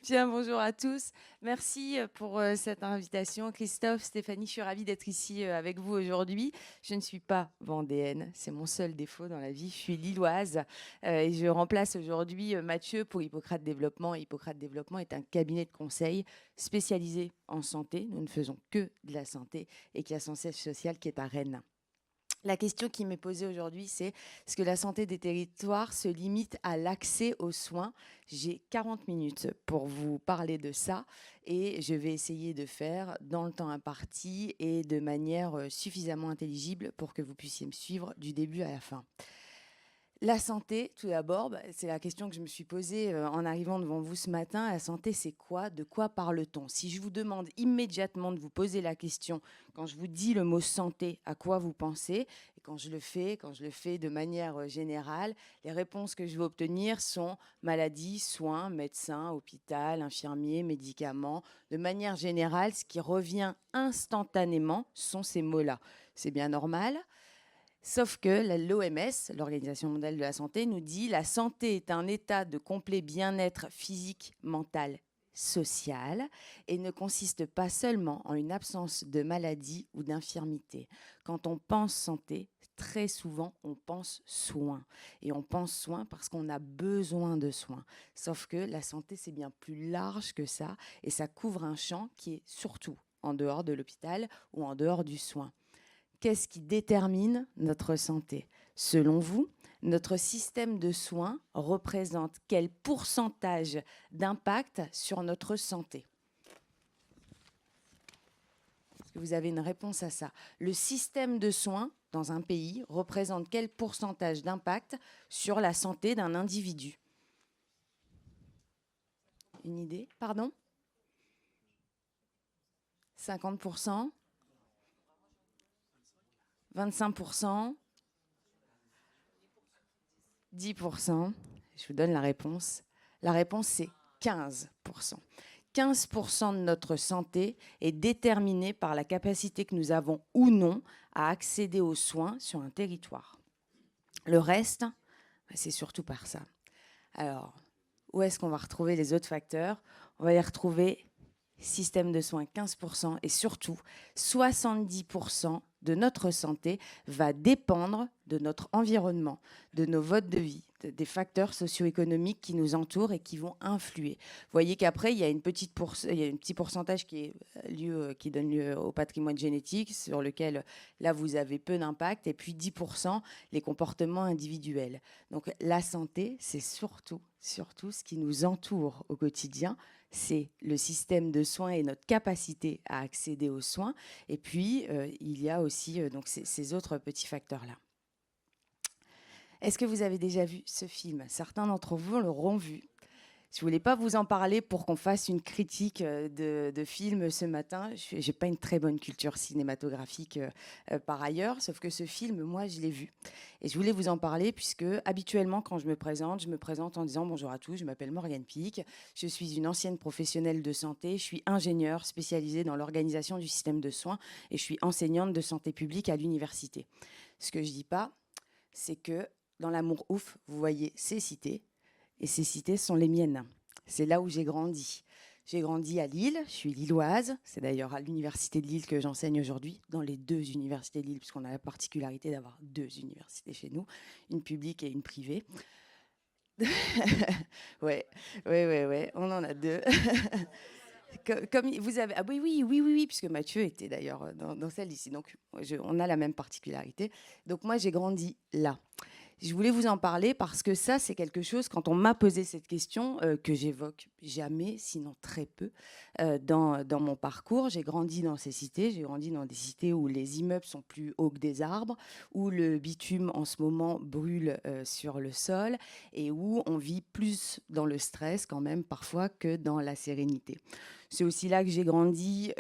Bien, bonjour à tous. Merci pour cette invitation. Christophe, Stéphanie, je suis ravie d'être ici avec vous aujourd'hui. Je ne suis pas vendéenne, c'est mon seul défaut dans la vie. Je suis lilloise et je remplace aujourd'hui Mathieu pour Hippocrate Développement. Hippocrate Développement est un cabinet de conseil spécialisé en santé. Nous ne faisons que de la santé et qui a son siège social qui est à Rennes. La question qui m'est posée aujourd'hui, c'est est-ce que la santé des territoires se limite à l'accès aux soins? J'ai 40 minutes pour vous parler de ça et je vais essayer de faire dans le temps imparti et de manière suffisamment intelligible pour que vous puissiez me suivre du début à la fin. La santé, tout d'abord, c'est la question que je me suis posée en arrivant devant vous ce matin. La santé, c'est quoi? De quoi parle-t-on? Si je vous demande immédiatement de vous poser la question, quand je vous dis le mot santé, à quoi vous pensez? Et quand je le fais de manière générale, les réponses que je vais obtenir sont maladie, soins, médecin, hôpital, infirmier, médicaments. De manière générale, ce qui revient instantanément sont ces mots-là. C'est bien normal. Sauf que l'OMS, l'Organisation mondiale de la santé, nous dit la santé est un état de complet bien-être physique, mental, social et ne consiste pas seulement en une absence de maladie ou d'infirmité. Quand on pense santé, très souvent, on pense soins. Et on pense soins parce qu'on a besoin de soins. Sauf que la santé, c'est bien plus large que ça et ça couvre un champ qui est surtout en dehors de l'hôpital ou en dehors du soin. Qu'est-ce qui détermine notre santé? Selon vous, notre système de soins représente quel pourcentage d'impact sur notre santé? Est-ce que vous avez une réponse à ça? Le système de soins dans un pays représente quel pourcentage d'impact sur la santé d'un individu? Une idée? Pardon? 50%? 25%? 10%? Je vous donne la réponse. La réponse, c'est 15%. 15% de notre santé est déterminée par la capacité que nous avons ou non à accéder aux soins sur un territoire. Le reste, c'est surtout par ça. Alors, où est-ce qu'on va retrouver les autres facteurs? On va les retrouver système de soins 15% et surtout 70% de notre santé va dépendre de notre environnement, de nos modes de vie, des facteurs socio-économiques qui nous entourent et qui vont influer. Vous voyez qu'après, il y a un petit pourcentage qui donne lieu au patrimoine génétique, sur lequel, là, vous avez peu d'impact, et puis 10%, les comportements individuels. Donc, la santé, c'est surtout ce qui nous entoure au quotidien, c'est le système de soins et notre capacité à accéder aux soins. Et puis, il y a aussi donc ces autres petits facteurs-là. Est-ce que vous avez déjà vu ce film? Certains d'entre vous l'auront vu. Je ne voulais pas vous en parler pour qu'on fasse une critique de film ce matin. Je n'ai pas une très bonne culture cinématographique par ailleurs, sauf que ce film, moi, je l'ai vu. Et je voulais vous en parler puisque habituellement, quand je me présente en disant bonjour à tous, je m'appelle Morgane Pic, je suis une ancienne professionnelle de santé, je suis ingénieure spécialisée dans l'organisation du système de soins et je suis enseignante de santé publique à l'université. Ce que je ne dis pas, c'est que dans l'amour ouf, vous voyez ces cités, et ces cités sont les miennes. C'est là où j'ai grandi. J'ai grandi à Lille, je suis lilloise. C'est d'ailleurs à l'université de Lille que j'enseigne aujourd'hui, dans les deux universités de Lille, puisqu'on a la particularité d'avoir deux universités chez nous, une publique et une privée. Ouais, ouais, on en a deux. Comme vous avez, ah oui, puisque Mathieu était d'ailleurs dans celle d'ici. Donc, on a la même particularité. Donc, moi, j'ai grandi là. Je voulais vous en parler parce que ça, c'est quelque chose, quand on m'a posé cette question, que j'évoque jamais, sinon très peu, dans mon parcours. J'ai grandi dans ces cités, j'ai grandi dans des cités où les immeubles sont plus hauts que des arbres, où le bitume en ce moment brûle sur le sol et où on vit plus dans le stress quand même parfois que dans la sérénité. C'est aussi là que j'ai grandi,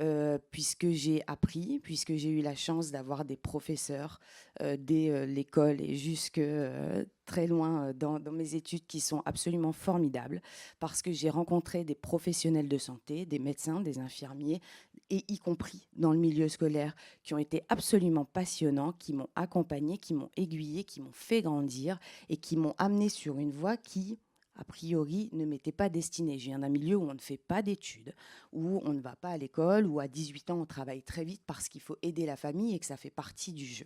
puisque j'ai appris, puisque j'ai eu la chance d'avoir des professeurs dès l'école et jusque très loin dans mes études qui sont absolument formidables, parce que j'ai rencontré des professionnels de santé, des médecins, des infirmiers, et y compris dans le milieu scolaire, qui ont été absolument passionnants, qui m'ont accompagné, qui m'ont aiguillé, qui m'ont fait grandir et qui m'ont amené sur une voie qui a priori, ne m'était pas destinée. Je viens d'un milieu où on ne fait pas d'études, où on ne va pas à l'école, où à 18 ans, on travaille très vite parce qu'il faut aider la famille et que ça fait partie du jeu.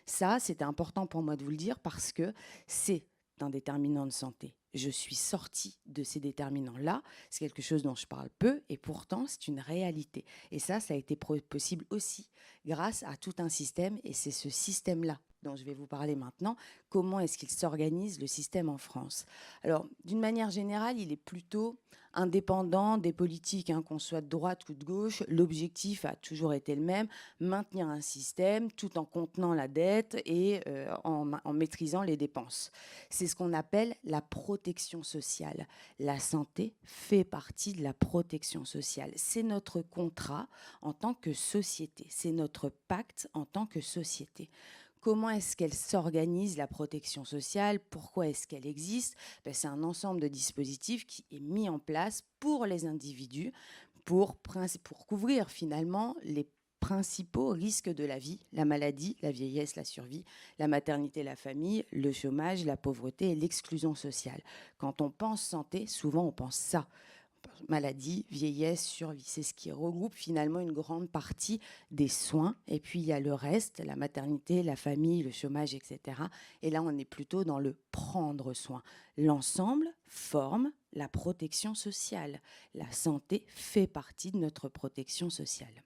Ça, c'était important pour moi de vous le dire parce que c'est un déterminant de santé. Je suis sortie de ces déterminants-là. C'est quelque chose dont je parle peu et pourtant, c'est une réalité. Et ça a été possible aussi grâce à tout un système et c'est ce système-là dont je vais vous parler maintenant. Comment est-ce qu'il s'organise, le système en France? Alors, d'une manière générale, il est plutôt indépendant des politiques, hein, qu'on soit de droite ou de gauche. L'objectif a toujours été le même, maintenir un système tout en contenant la dette et en maîtrisant les dépenses. C'est ce qu'on appelle la protection sociale. La santé fait partie de la protection sociale. C'est notre contrat en tant que société. C'est notre pacte en tant que société. Comment est-ce qu'elle s'organise, la protection sociale? Pourquoi est-ce qu'elle existe? C'est un ensemble de dispositifs qui est mis en place pour les individus, pour couvrir finalement les principaux risques de la vie: la maladie, la vieillesse, la survie, la maternité, la famille, le chômage, la pauvreté et l'exclusion sociale. Quand on pense santé, souvent on pense ça. Maladie, vieillesse, survie. C'est ce qui regroupe finalement une grande partie des soins. Et puis il y a le reste, la maternité, la famille, le chômage, etc. Et là, on est plutôt dans le prendre soin. L'ensemble forme la protection sociale. La santé fait partie de notre protection sociale.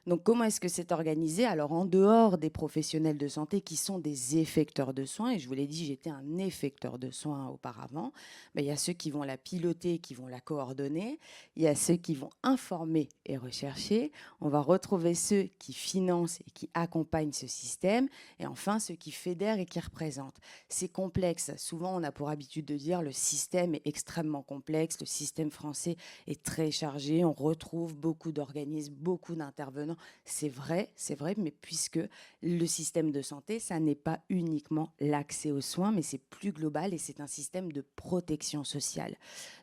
Donc, comment est-ce que c'est organisé? Alors, en dehors des professionnels de santé qui sont des effecteurs de soins, et je vous l'ai dit, j'étais un effecteur de soins auparavant, il y a ceux qui vont la piloter, qui vont la coordonner, il y a ceux qui vont informer et rechercher, on va retrouver ceux qui financent et qui accompagnent ce système, et enfin ceux qui fédèrent et qui représentent. C'est complexe. Souvent, on a pour habitude de dire le système est extrêmement complexe, le système français est très chargé, on retrouve beaucoup d'organismes, beaucoup d'intervenants. C'est vrai, mais puisque le système de santé, ça n'est pas uniquement l'accès aux soins, mais c'est plus global et c'est un système de protection sociale.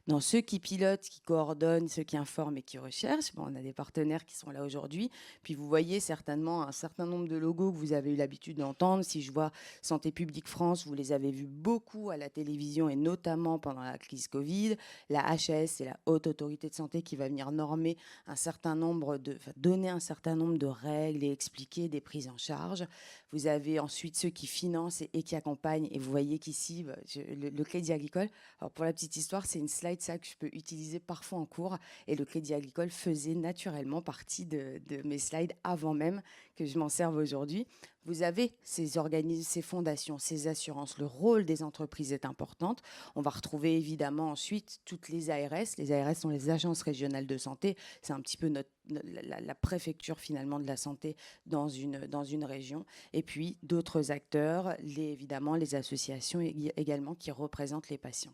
Dans ceux qui pilotent, qui coordonnent, ceux qui informent et qui recherchent, on a des partenaires qui sont là aujourd'hui. Puis vous voyez certainement un certain nombre de logos que vous avez eu l'habitude d'entendre. Si je vois Santé publique France, vous les avez vus beaucoup à la télévision et notamment pendant la crise Covid. La HAS, c'est la Haute Autorité de Santé qui va venir normer un certain nombre donner un certain nombre de règles et expliquer des prises en charge. Vous avez ensuite ceux qui financent et qui accompagnent. Et vous voyez qu'ici, le Crédit Agricole, alors pour la petite histoire, c'est une slide ça que je peux utiliser parfois en cours. Et le Crédit Agricole faisait naturellement partie de mes slides avant même que je m'en serve aujourd'hui. Vous avez ces organismes, ces fondations, ces assurances. Le rôle des entreprises est important. On va retrouver évidemment ensuite toutes les ARS. Les ARS sont les agences régionales de santé. C'est un petit peu la préfecture finalement de la santé dans une région. Et puis d'autres acteurs, évidemment les associations également qui représentent les patients.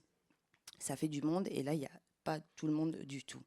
Ça fait du monde et là, il n'y a pas tout le monde du tout.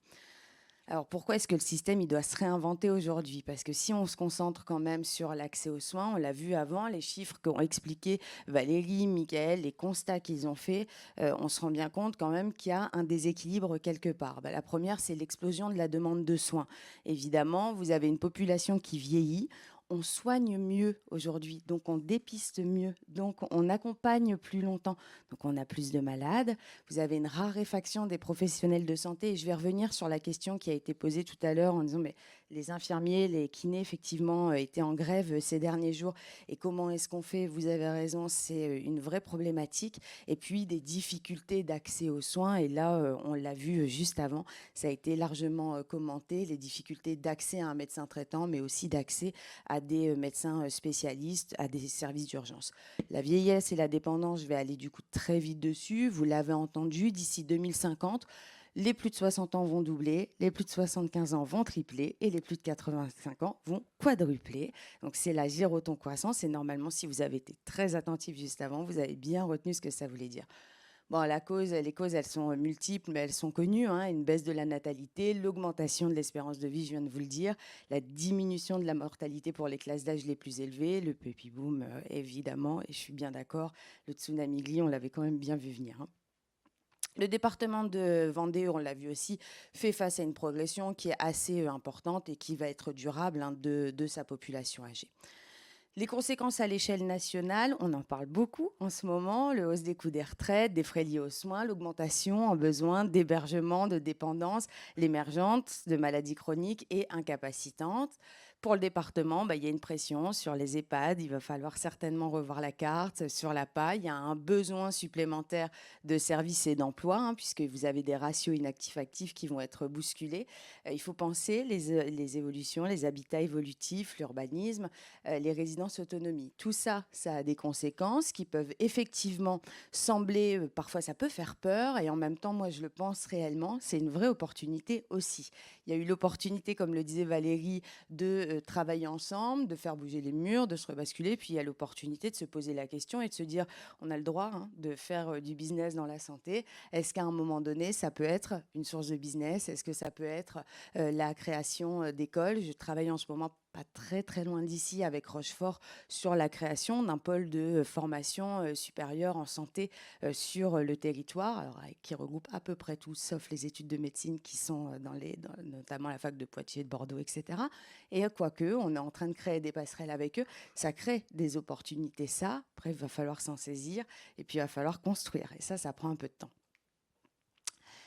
Alors pourquoi est-ce que le système il doit se réinventer aujourd'hui? Parce que si on se concentre quand même sur l'accès aux soins, on l'a vu avant, les chiffres qu'ont expliqué Valérie, Mickaël, les constats qu'ils ont faits, on se rend bien compte quand même qu'il y a un déséquilibre quelque part. La première, c'est l'explosion de la demande de soins. Évidemment, vous avez une population qui vieillit. On soigne mieux aujourd'hui, donc on dépiste mieux, donc on accompagne plus longtemps, donc on a plus de malades. Vous avez une raréfaction des professionnels de santé, et je vais revenir sur la question qui a été posée tout à l'heure en disant mais les infirmiers, les kinés effectivement étaient en grève ces derniers jours, et comment est-ce qu'on fait? Vous avez raison, c'est une vraie problématique. Et puis des difficultés d'accès aux soins, et là on l'a vu juste avant, ça a été largement commenté, les difficultés d'accès à un médecin traitant, mais aussi d'accès à des médecins spécialistes, à des services d'urgence. La vieillesse et la dépendance, je vais aller du coup très vite dessus. Vous l'avez entendu, d'ici 2050, les plus de 60 ans vont doubler, les plus de 75 ans vont tripler et les plus de 85 ans vont quadrupler. Donc c'est la gyroton-croissance, et normalement, si vous avez été très attentif juste avant, vous avez bien retenu ce que ça voulait dire. Bon, les causes, elles sont multiples, mais elles sont connues. Une baisse de la natalité, l'augmentation de l'espérance de vie, je viens de vous le dire, la diminution de la mortalité pour les classes d'âge les plus élevées, le baby boom, évidemment, et je suis bien d'accord, le tsunami gli, on l'avait quand même bien vu venir. Le département de Vendée, on l'a vu aussi, fait face à une progression qui est assez importante et qui va être durable de sa population âgée. Les conséquences à l'échelle nationale, on en parle beaucoup en ce moment, le hausse des coûts des retraites, des frais liés aux soins, l'augmentation en besoin d'hébergement, de dépendance, l'émergence de maladies chroniques et incapacitantes. Pour le département, il y a une pression sur les EHPAD, il va falloir certainement revoir la carte. Sur la PA, il y a un besoin supplémentaire de services et d'emplois, puisque vous avez des ratios inactifs-actifs qui vont être bousculés. Il faut penser les évolutions, les habitats évolutifs, l'urbanisme, les résidences autonomie. Tout ça, ça a des conséquences qui peuvent effectivement sembler, parfois ça peut faire peur, et en même temps, moi je le pense réellement, c'est une vraie opportunité aussi. Il y a eu l'opportunité, comme le disait Valérie, de travailler ensemble, de faire bouger les murs, de se rebasculer, puis il y a l'opportunité de se poser la question et de se dire, on a le droit de faire du business dans la santé. Est-ce qu'à un moment donné, ça peut être une source de business? Est-ce que ça peut être la création d'écoles? Je travaille en ce moment pas très très loin d'ici avec Rochefort sur la création d'un pôle de formation supérieure en santé sur le territoire, alors, qui regroupe à peu près tout, sauf les études de médecine qui sont notamment la fac de Poitiers, de Bordeaux, etc. Et quoique, on est en train de créer des passerelles avec eux, ça crée des opportunités, ça. Après, il va falloir s'en saisir et puis il va falloir construire. Et ça prend un peu de temps.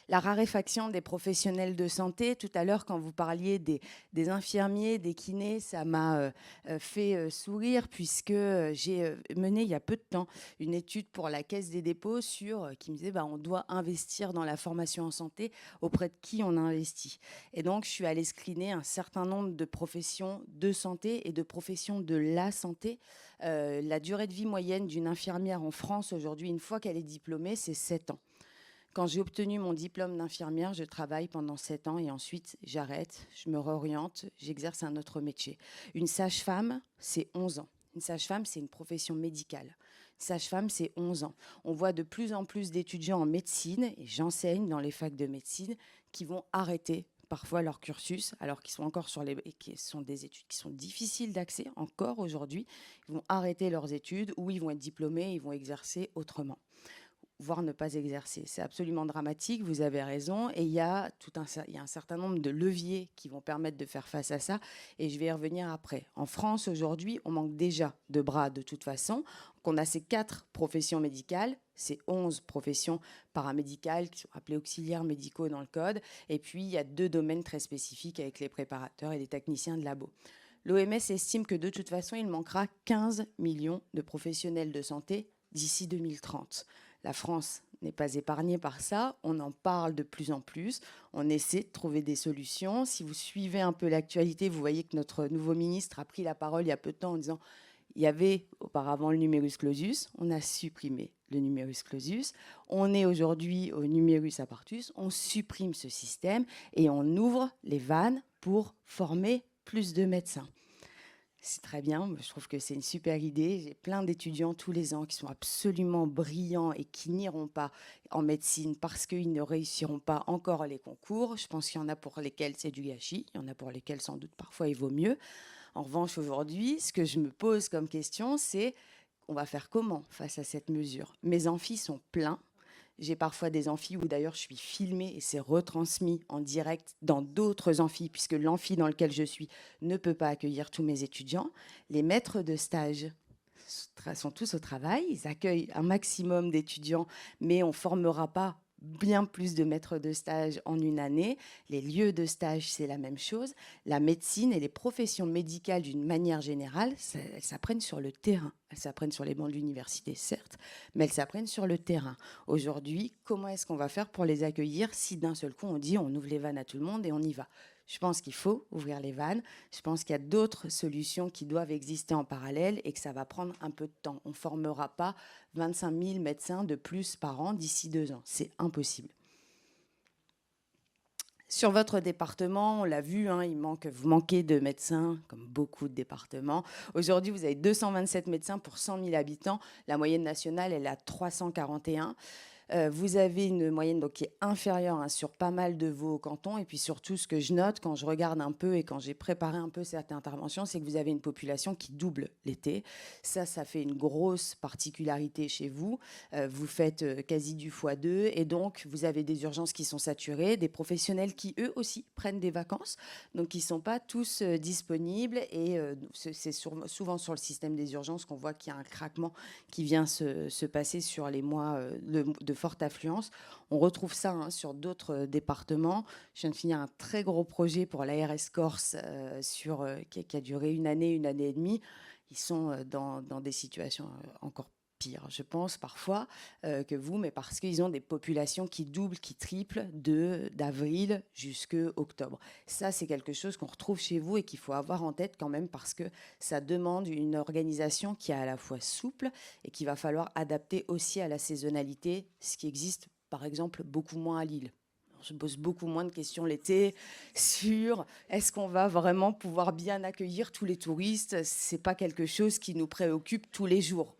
La raréfaction des professionnels de santé, tout à l'heure, quand vous parliez des infirmiers, des kinés, ça m'a fait sourire, puisque j'ai mené il y a peu de temps une étude pour la Caisse des dépôts qui me disait on doit investir dans la formation en santé, auprès de qui on investit. Et donc, je suis allée screener un certain nombre de professions de santé et de professions de la santé. La durée de vie moyenne d'une infirmière en France aujourd'hui, une fois qu'elle est diplômée, c'est 7 ans. Quand j'ai obtenu mon diplôme d'infirmière, je travaille pendant 7 ans et ensuite j'arrête, je me réoriente, j'exerce un autre métier. Une sage-femme, c'est 11 ans. Une sage-femme, c'est une profession médicale. Une sage-femme, c'est 11 ans. On voit de plus en plus d'étudiants en médecine, et j'enseigne dans les facs de médecine, qui vont arrêter parfois leur cursus, alors qu'ils sont encore qui sont des études qui sont difficiles d'accès encore aujourd'hui. Ils vont arrêter leurs études ou ils vont être diplômés, ils vont exercer autrement, voire ne pas exercer. C'est absolument dramatique, vous avez raison, et il y a un certain nombre de leviers qui vont permettre de faire face à ça, et je vais y revenir après. En France, aujourd'hui, on manque déjà de bras de toute façon, qu'on a ces 4 professions médicales, ces 11 professions paramédicales qui sont appelées auxiliaires médicaux dans le code, et puis il y a 2 domaines très spécifiques avec les préparateurs et les techniciens de labo. L'OMS estime que de toute façon, il manquera 15 millions de professionnels de santé d'ici 2030. La France n'est pas épargnée par ça, on en parle de plus en plus, on essaie de trouver des solutions. Si vous suivez un peu l'actualité, vous voyez que notre nouveau ministre a pris la parole il y a peu de temps en disant il y avait auparavant le numerus clausus, on a supprimé le numerus clausus, on est aujourd'hui au numerus apartus, on supprime ce système et on ouvre les vannes pour former plus de médecins. C'est très bien, je trouve que c'est une super idée. J'ai plein d'étudiants tous les ans qui sont absolument brillants et qui n'iront pas en médecine parce qu'ils ne réussiront pas encore les concours. Je pense qu'il y en a pour lesquels c'est du gâchis, il y en a pour lesquels sans doute parfois il vaut mieux. En revanche, aujourd'hui, ce que je me pose comme question, c'est on va faire comment face à cette mesure? Mes amphis sont pleins. J'ai parfois des amphis où d'ailleurs je suis filmée et c'est retransmis en direct dans d'autres amphis, puisque l'amphi dans lequel je suis ne peut pas accueillir tous mes étudiants. Les maîtres de stage sont tous au travail, ils accueillent un maximum d'étudiants, mais on ne formera pas bien plus de maîtres de stage en une année. Les lieux de stage, c'est la même chose. La médecine et les professions médicales, d'une manière générale, elles s'apprennent sur le terrain. Elles s'apprennent sur les bancs de l'université, certes, mais elles s'apprennent sur le terrain. Aujourd'hui, comment est-ce qu'on va faire pour les accueillir si d'un seul coup, on dit on ouvre les vannes à tout le monde et on y va? Je pense qu'il faut ouvrir les vannes. Je pense qu'il y a d'autres solutions qui doivent exister en parallèle et que ça va prendre un peu de temps. On ne formera pas 25 000 médecins de plus par an d'ici 2 ans. C'est impossible. Sur votre département, on l'a vu, vous manquez de médecins, comme beaucoup de départements. Aujourd'hui, vous avez 227 médecins pour 100 000 habitants. La moyenne nationale, elle est à 341. Vous avez une moyenne donc, qui est inférieure hein, sur pas mal de vos cantons. Et puis surtout, ce que je note quand je regarde un peu et quand j'ai préparé un peu cette intervention, c'est que vous avez une population qui double l'été. Ça fait une grosse particularité chez vous. Vous faites quasi du x2 et donc vous avez des urgences qui sont saturées, des professionnels qui eux aussi prennent des vacances, donc ils ne sont pas tous disponibles et c'est souvent sur le système des urgences qu'on voit qu'il y a un craquement qui vient se passer sur les mois de forte affluence. On retrouve ça hein, sur d'autres départements. Je viens de finir un très gros projet pour l'ARS Corse qui a duré une année et demie. Ils sont dans des situations encore pire, je pense, parfois, que vous, mais parce qu'ils ont des populations qui doublent, qui triplent d'avril jusqu'à octobre. Ça, c'est quelque chose qu'on retrouve chez vous et qu'il faut avoir en tête quand même parce que ça demande une organisation qui est à la fois souple et qu'il va falloir adapter aussi à la saisonnalité, ce qui existe, par exemple, beaucoup moins à Lille. Je pose beaucoup moins de questions l'été sur est-ce qu'on va vraiment pouvoir bien accueillir tous les touristes. Ce n'est pas quelque chose qui nous préoccupe tous les jours.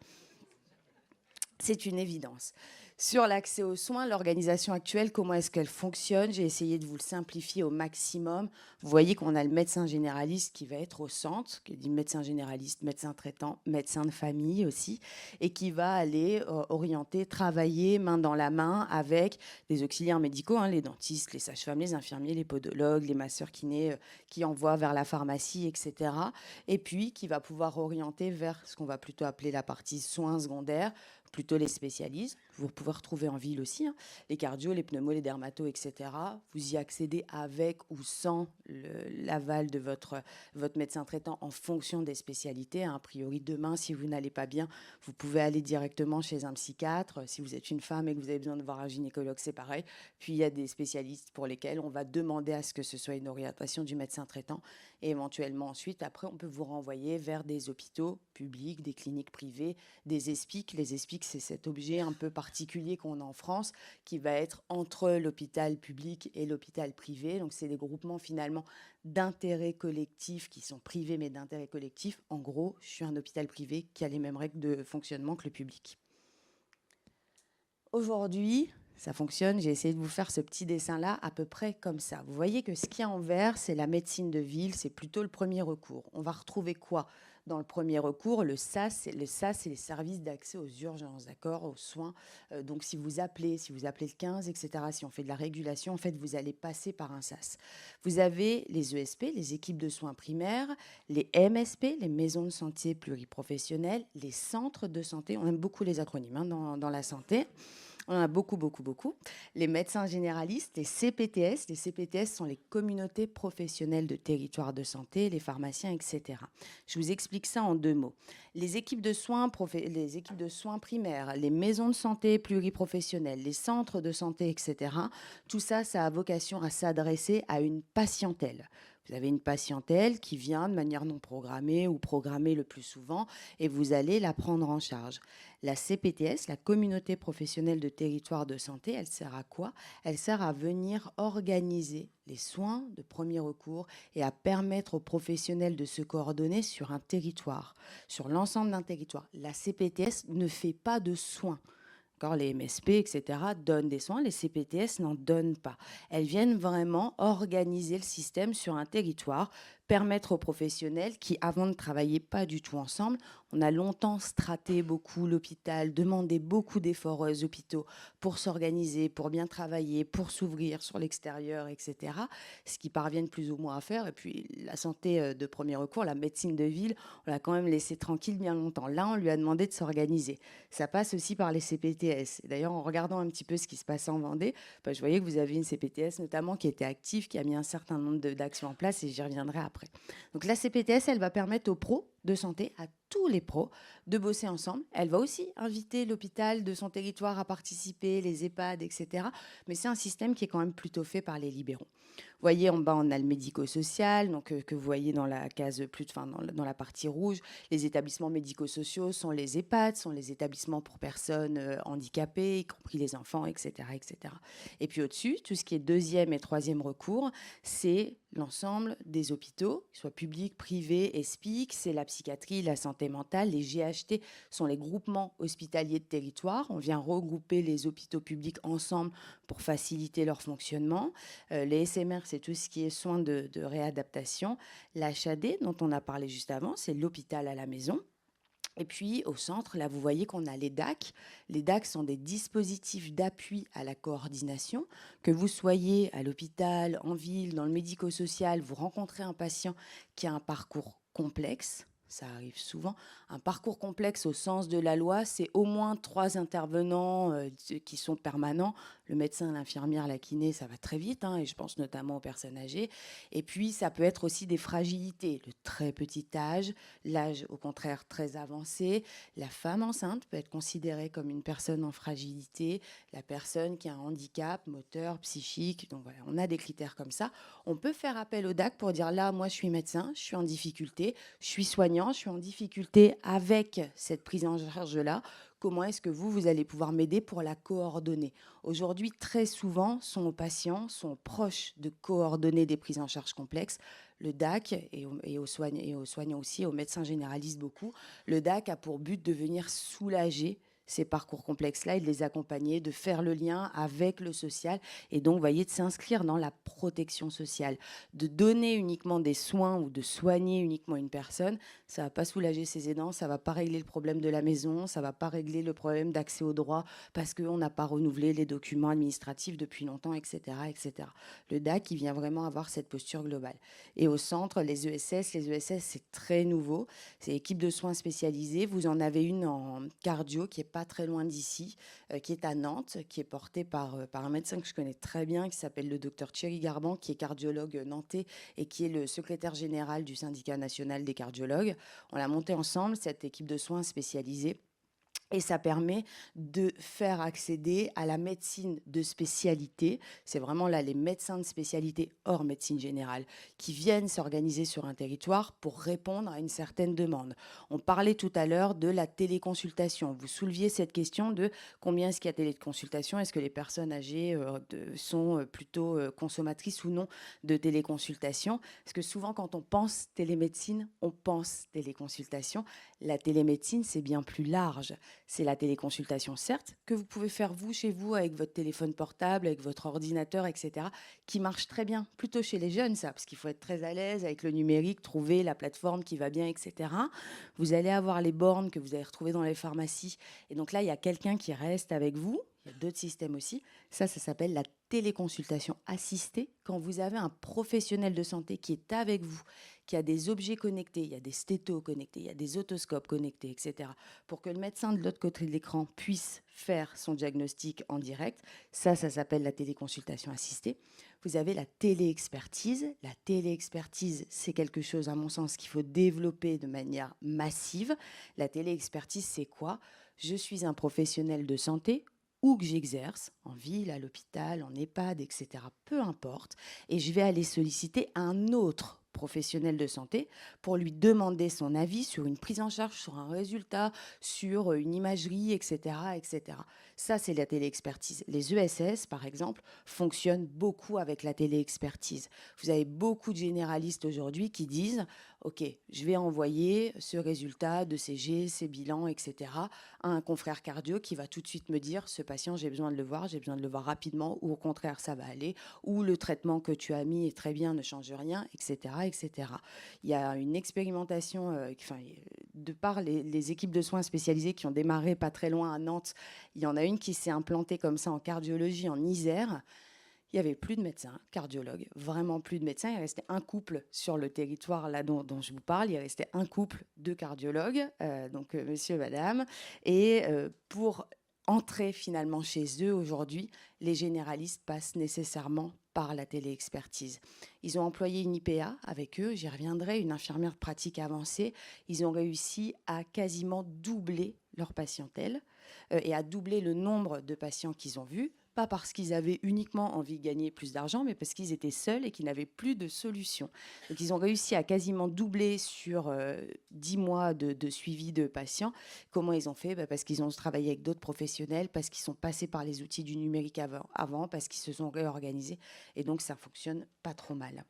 C'est une évidence. Sur l'accès aux soins, l'organisation actuelle, comment est-ce qu'elle fonctionne? J'ai essayé de vous le simplifier au maximum. Vous voyez qu'on a le médecin généraliste qui va être au centre, qui dit médecin généraliste, médecin traitant, médecin de famille aussi, et qui va aller orienter, travailler main dans la main avec des auxiliaires médicaux, hein, les dentistes, les sages-femmes, les infirmiers, les podologues, les masseurs kinés, qui envoient vers la pharmacie, etc. Et puis qui va pouvoir orienter vers ce qu'on va plutôt appeler la partie soins secondaires, plutôt les spécialistes. Vous pouvez retrouver en ville aussi, hein, les cardio, les pneumos, les dermatos, etc. Vous y accédez avec ou sans l'aval de votre médecin traitant en fonction des spécialités. A priori, demain, si vous n'allez pas bien, vous pouvez aller directement chez un psychiatre. Si vous êtes une femme et que vous avez besoin de voir un gynécologue, c'est pareil. Puis, il y a des spécialistes pour lesquels on va demander à ce que ce soit une orientation du médecin traitant. Et éventuellement, ensuite, après, on peut vous renvoyer vers des hôpitaux publics, des cliniques privées, des ESPIC. Les ESPIC, c'est cet objet un peu particulier qu'on a en France qui va être entre l'hôpital public et l'hôpital privé. Donc, c'est des groupements finalement d'intérêt collectif qui sont privés mais d'intérêt collectif. En gros, je suis un hôpital privé qui a les mêmes règles de fonctionnement que le public. Aujourd'hui, ça fonctionne. J'ai essayé de vous faire ce petit dessin-là à peu près comme ça. Vous voyez que ce qu'il y a en vert, c'est la médecine de ville, c'est plutôt le premier recours. On va retrouver quoi dans le premier recours? Le SAS, c'est les services d'accès aux urgences, d'accord, aux soins. Donc, si vous appelez le 15, etc., si on fait de la régulation, en fait, vous allez passer par un SAS. Vous avez les ESP, les équipes de soins primaires, les MSP, les maisons de santé pluriprofessionnelles, les centres de santé. On aime beaucoup les acronymes hein, dans la santé. On en a beaucoup. Les médecins généralistes, les CPTS. Les CPTS sont les communautés professionnelles de territoire de santé, les pharmaciens, etc. Je vous explique ça en 2 mots. Les équipes de soins primaires, les maisons de santé pluriprofessionnelles, les centres de santé, etc. Tout ça, ça a vocation à s'adresser à une patientèle. Vous avez une patientèle qui vient de manière non programmée ou programmée le plus souvent et vous allez la prendre en charge. La CPTS, la communauté professionnelle de territoire de santé, elle sert à quoi? Elle sert à venir organiser les soins de premier recours et à permettre aux professionnels de se coordonner sur un territoire, sur l'ensemble d'un territoire. La CPTS ne fait pas de soins. Les MSP, etc., donnent des soins, les CPTS n'en donnent pas. Elles viennent vraiment organiser le système sur un territoire, permettre aux professionnels qui, avant de travailler pas du tout ensemble, on a longtemps straté beaucoup l'hôpital, demandé beaucoup d'efforts aux hôpitaux pour s'organiser, pour bien travailler, pour s'ouvrir sur l'extérieur, etc. Ce qu'ils parviennent plus ou moins à faire. Et puis la santé de premier recours, la médecine de ville, on l'a quand même laissé tranquille bien longtemps. Là, on lui a demandé de s'organiser. Ça passe aussi par les CPTS. D'ailleurs, en regardant un petit peu ce qui se passe en Vendée, je voyais que vous avez une CPTS notamment qui était active, qui a mis un certain nombre d'actions en place et j'y reviendrai après. Donc la CPTS, elle va permettre aux pros de santé, à tous les pros, de bosser ensemble. Elle va aussi inviter l'hôpital de son territoire à participer, les EHPAD, etc. Mais c'est un système qui est quand même plutôt fait par les libéraux. Vous voyez, en bas, on a le médico-social, donc, que vous voyez dans la case dans la partie rouge. Les établissements médico-sociaux sont les EHPAD, sont les établissements pour personnes handicapées, y compris les enfants, etc., etc. Et puis au-dessus, tout ce qui est deuxième et troisième recours, c'est l'ensemble des hôpitaux, qu'ils soient publics, privés, ESPIC, c'est la psychiatrie, la santé mentale. Les GHT sont les groupements hospitaliers de territoire. On vient regrouper les hôpitaux publics ensemble pour faciliter leur fonctionnement. Les SMR, c'est tout ce qui est soins de réadaptation. L'HAD, dont on a parlé juste avant, c'est l'hôpital à la maison. Et puis au centre, là, vous voyez qu'on a les DAC. Les DAC sont des dispositifs d'appui à la coordination. Que vous soyez à l'hôpital, en ville, dans le médico-social, vous rencontrez un patient qui a un parcours complexe. Ça arrive souvent. Un parcours complexe au sens de la loi, c'est au moins 3 intervenants qui sont permanents. Le médecin, l'infirmière, la kiné, ça va très vite, et je pense notamment aux personnes âgées. Et puis, ça peut être aussi des fragilités, le très petit âge, l'âge au contraire très avancé. La femme enceinte peut être considérée comme une personne en fragilité, la personne qui a un handicap moteur, psychique. Donc voilà, on a des critères comme ça. On peut faire appel au DAC pour dire là, moi je suis médecin, je suis en difficulté, je suis soignant, je suis en difficulté avec cette prise en charge-là. Comment est-ce que vous allez pouvoir m'aider pour la coordonner? Aujourd'hui, très souvent, sont aux patients, sont proches de coordonner des prises en charge complexes. Le DAC, et aux soignants aussi, aux médecins généralistes beaucoup, le DAC a pour but de venir soulager ces parcours complexes-là et de les accompagner, de faire le lien avec le social et donc, vous voyez, de s'inscrire dans la protection sociale. De donner uniquement des soins ou de soigner uniquement une personne, ça ne va pas soulager ses aidants, ça ne va pas régler le problème de la maison, ça ne va pas régler le problème d'accès aux droits parce qu'on n'a pas renouvelé les documents administratifs depuis longtemps, etc., etc. Le DAC, il vient vraiment avoir cette posture globale. Et au centre, les ESS, c'est très nouveau. C'est équipe de soins spécialisée. Vous en avez une en cardio qui est pas très loin d'ici, qui est à Nantes, qui est portée par un médecin que je connais très bien, qui s'appelle le docteur Thierry Garban, qui est cardiologue nantais et qui est le secrétaire général du syndicat national des cardiologues. On l'a montée ensemble, cette équipe de soins spécialisée. Et ça permet de faire accéder à la médecine de spécialité. C'est vraiment là les médecins de spécialité hors médecine générale qui viennent s'organiser sur un territoire pour répondre à une certaine demande. On parlait tout à l'heure de la téléconsultation. Vous souleviez cette question de combien est-ce qu'il y a de téléconsultation? Est-ce que les personnes âgées sont plutôt consommatrices ou non de téléconsultation? Parce que souvent, quand on pense télémédecine, on pense téléconsultation. La télémédecine, c'est bien plus large. C'est la téléconsultation, certes, que vous pouvez faire vous, chez vous, avec votre téléphone portable, avec votre ordinateur, etc., qui marche très bien, plutôt chez les jeunes, ça, parce qu'il faut être très à l'aise avec le numérique, trouver la plateforme qui va bien, etc. Vous allez avoir les bornes que vous allez retrouver dans les pharmacies. Et donc là, il y a quelqu'un qui reste avec vous. Il y a d'autres systèmes aussi. Ça s'appelle la téléconsultation assistée. Quand vous avez un professionnel de santé qui est avec vous, qui a des objets connectés, il y a des stétos connectés, il y a des otoscopes connectés, etc., pour que le médecin de l'autre côté de l'écran puisse faire son diagnostic en direct. Ça s'appelle la téléconsultation assistée. Vous avez la téléexpertise. La téléexpertise, c'est quelque chose, à mon sens, qu'il faut développer de manière massive. La téléexpertise, c'est quoi? Je suis un professionnel de santé, où que j'exerce, en ville, à l'hôpital, en EHPAD, etc., peu importe, et je vais aller solliciter un autre professionnel de santé pour lui demander son avis sur une prise en charge, sur un résultat, sur une imagerie, etc., etc. Ça, c'est la téléexpertise. Les ESS, par exemple, fonctionnent beaucoup avec la téléexpertise. Vous avez beaucoup de généralistes aujourd'hui qui disent OK, je vais envoyer ce résultat de CG, ces bilans, etc., à un confrère cardio qui va tout de suite me dire ce patient, j'ai besoin de le voir rapidement, ou au contraire, ça va aller, ou le traitement que tu as mis est très bien, ne change rien, etc., etc. Il y a une expérimentation, de par les équipes de soins spécialisées qui ont démarré pas très loin à Nantes, il y en a une qui s'est implantée comme ça en cardiologie en Isère. Il n'y avait plus de médecins cardiologues, vraiment plus de médecins. Il restait un couple sur le territoire là dont je vous parle. Il restait un couple de cardiologues, monsieur, madame. Et pour entrer finalement chez eux aujourd'hui, les généralistes passent nécessairement par la téléexpertise. Ils ont employé une IPA avec eux, j'y reviendrai, une infirmière de pratique avancée. Ils ont réussi à quasiment doubler leur patientèle et à doubler le nombre de patients qu'ils ont vus. Pas parce qu'ils avaient uniquement envie de gagner plus d'argent, mais parce qu'ils étaient seuls et qu'ils n'avaient plus de solution. Donc, ils ont réussi à quasiment doubler sur 10 mois de suivi de patients. Comment ils ont fait? Parce qu'ils ont travaillé avec d'autres professionnels, parce qu'ils sont passés par les outils du numérique avant, parce qu'ils se sont réorganisés. Et donc, ça fonctionne pas trop mal.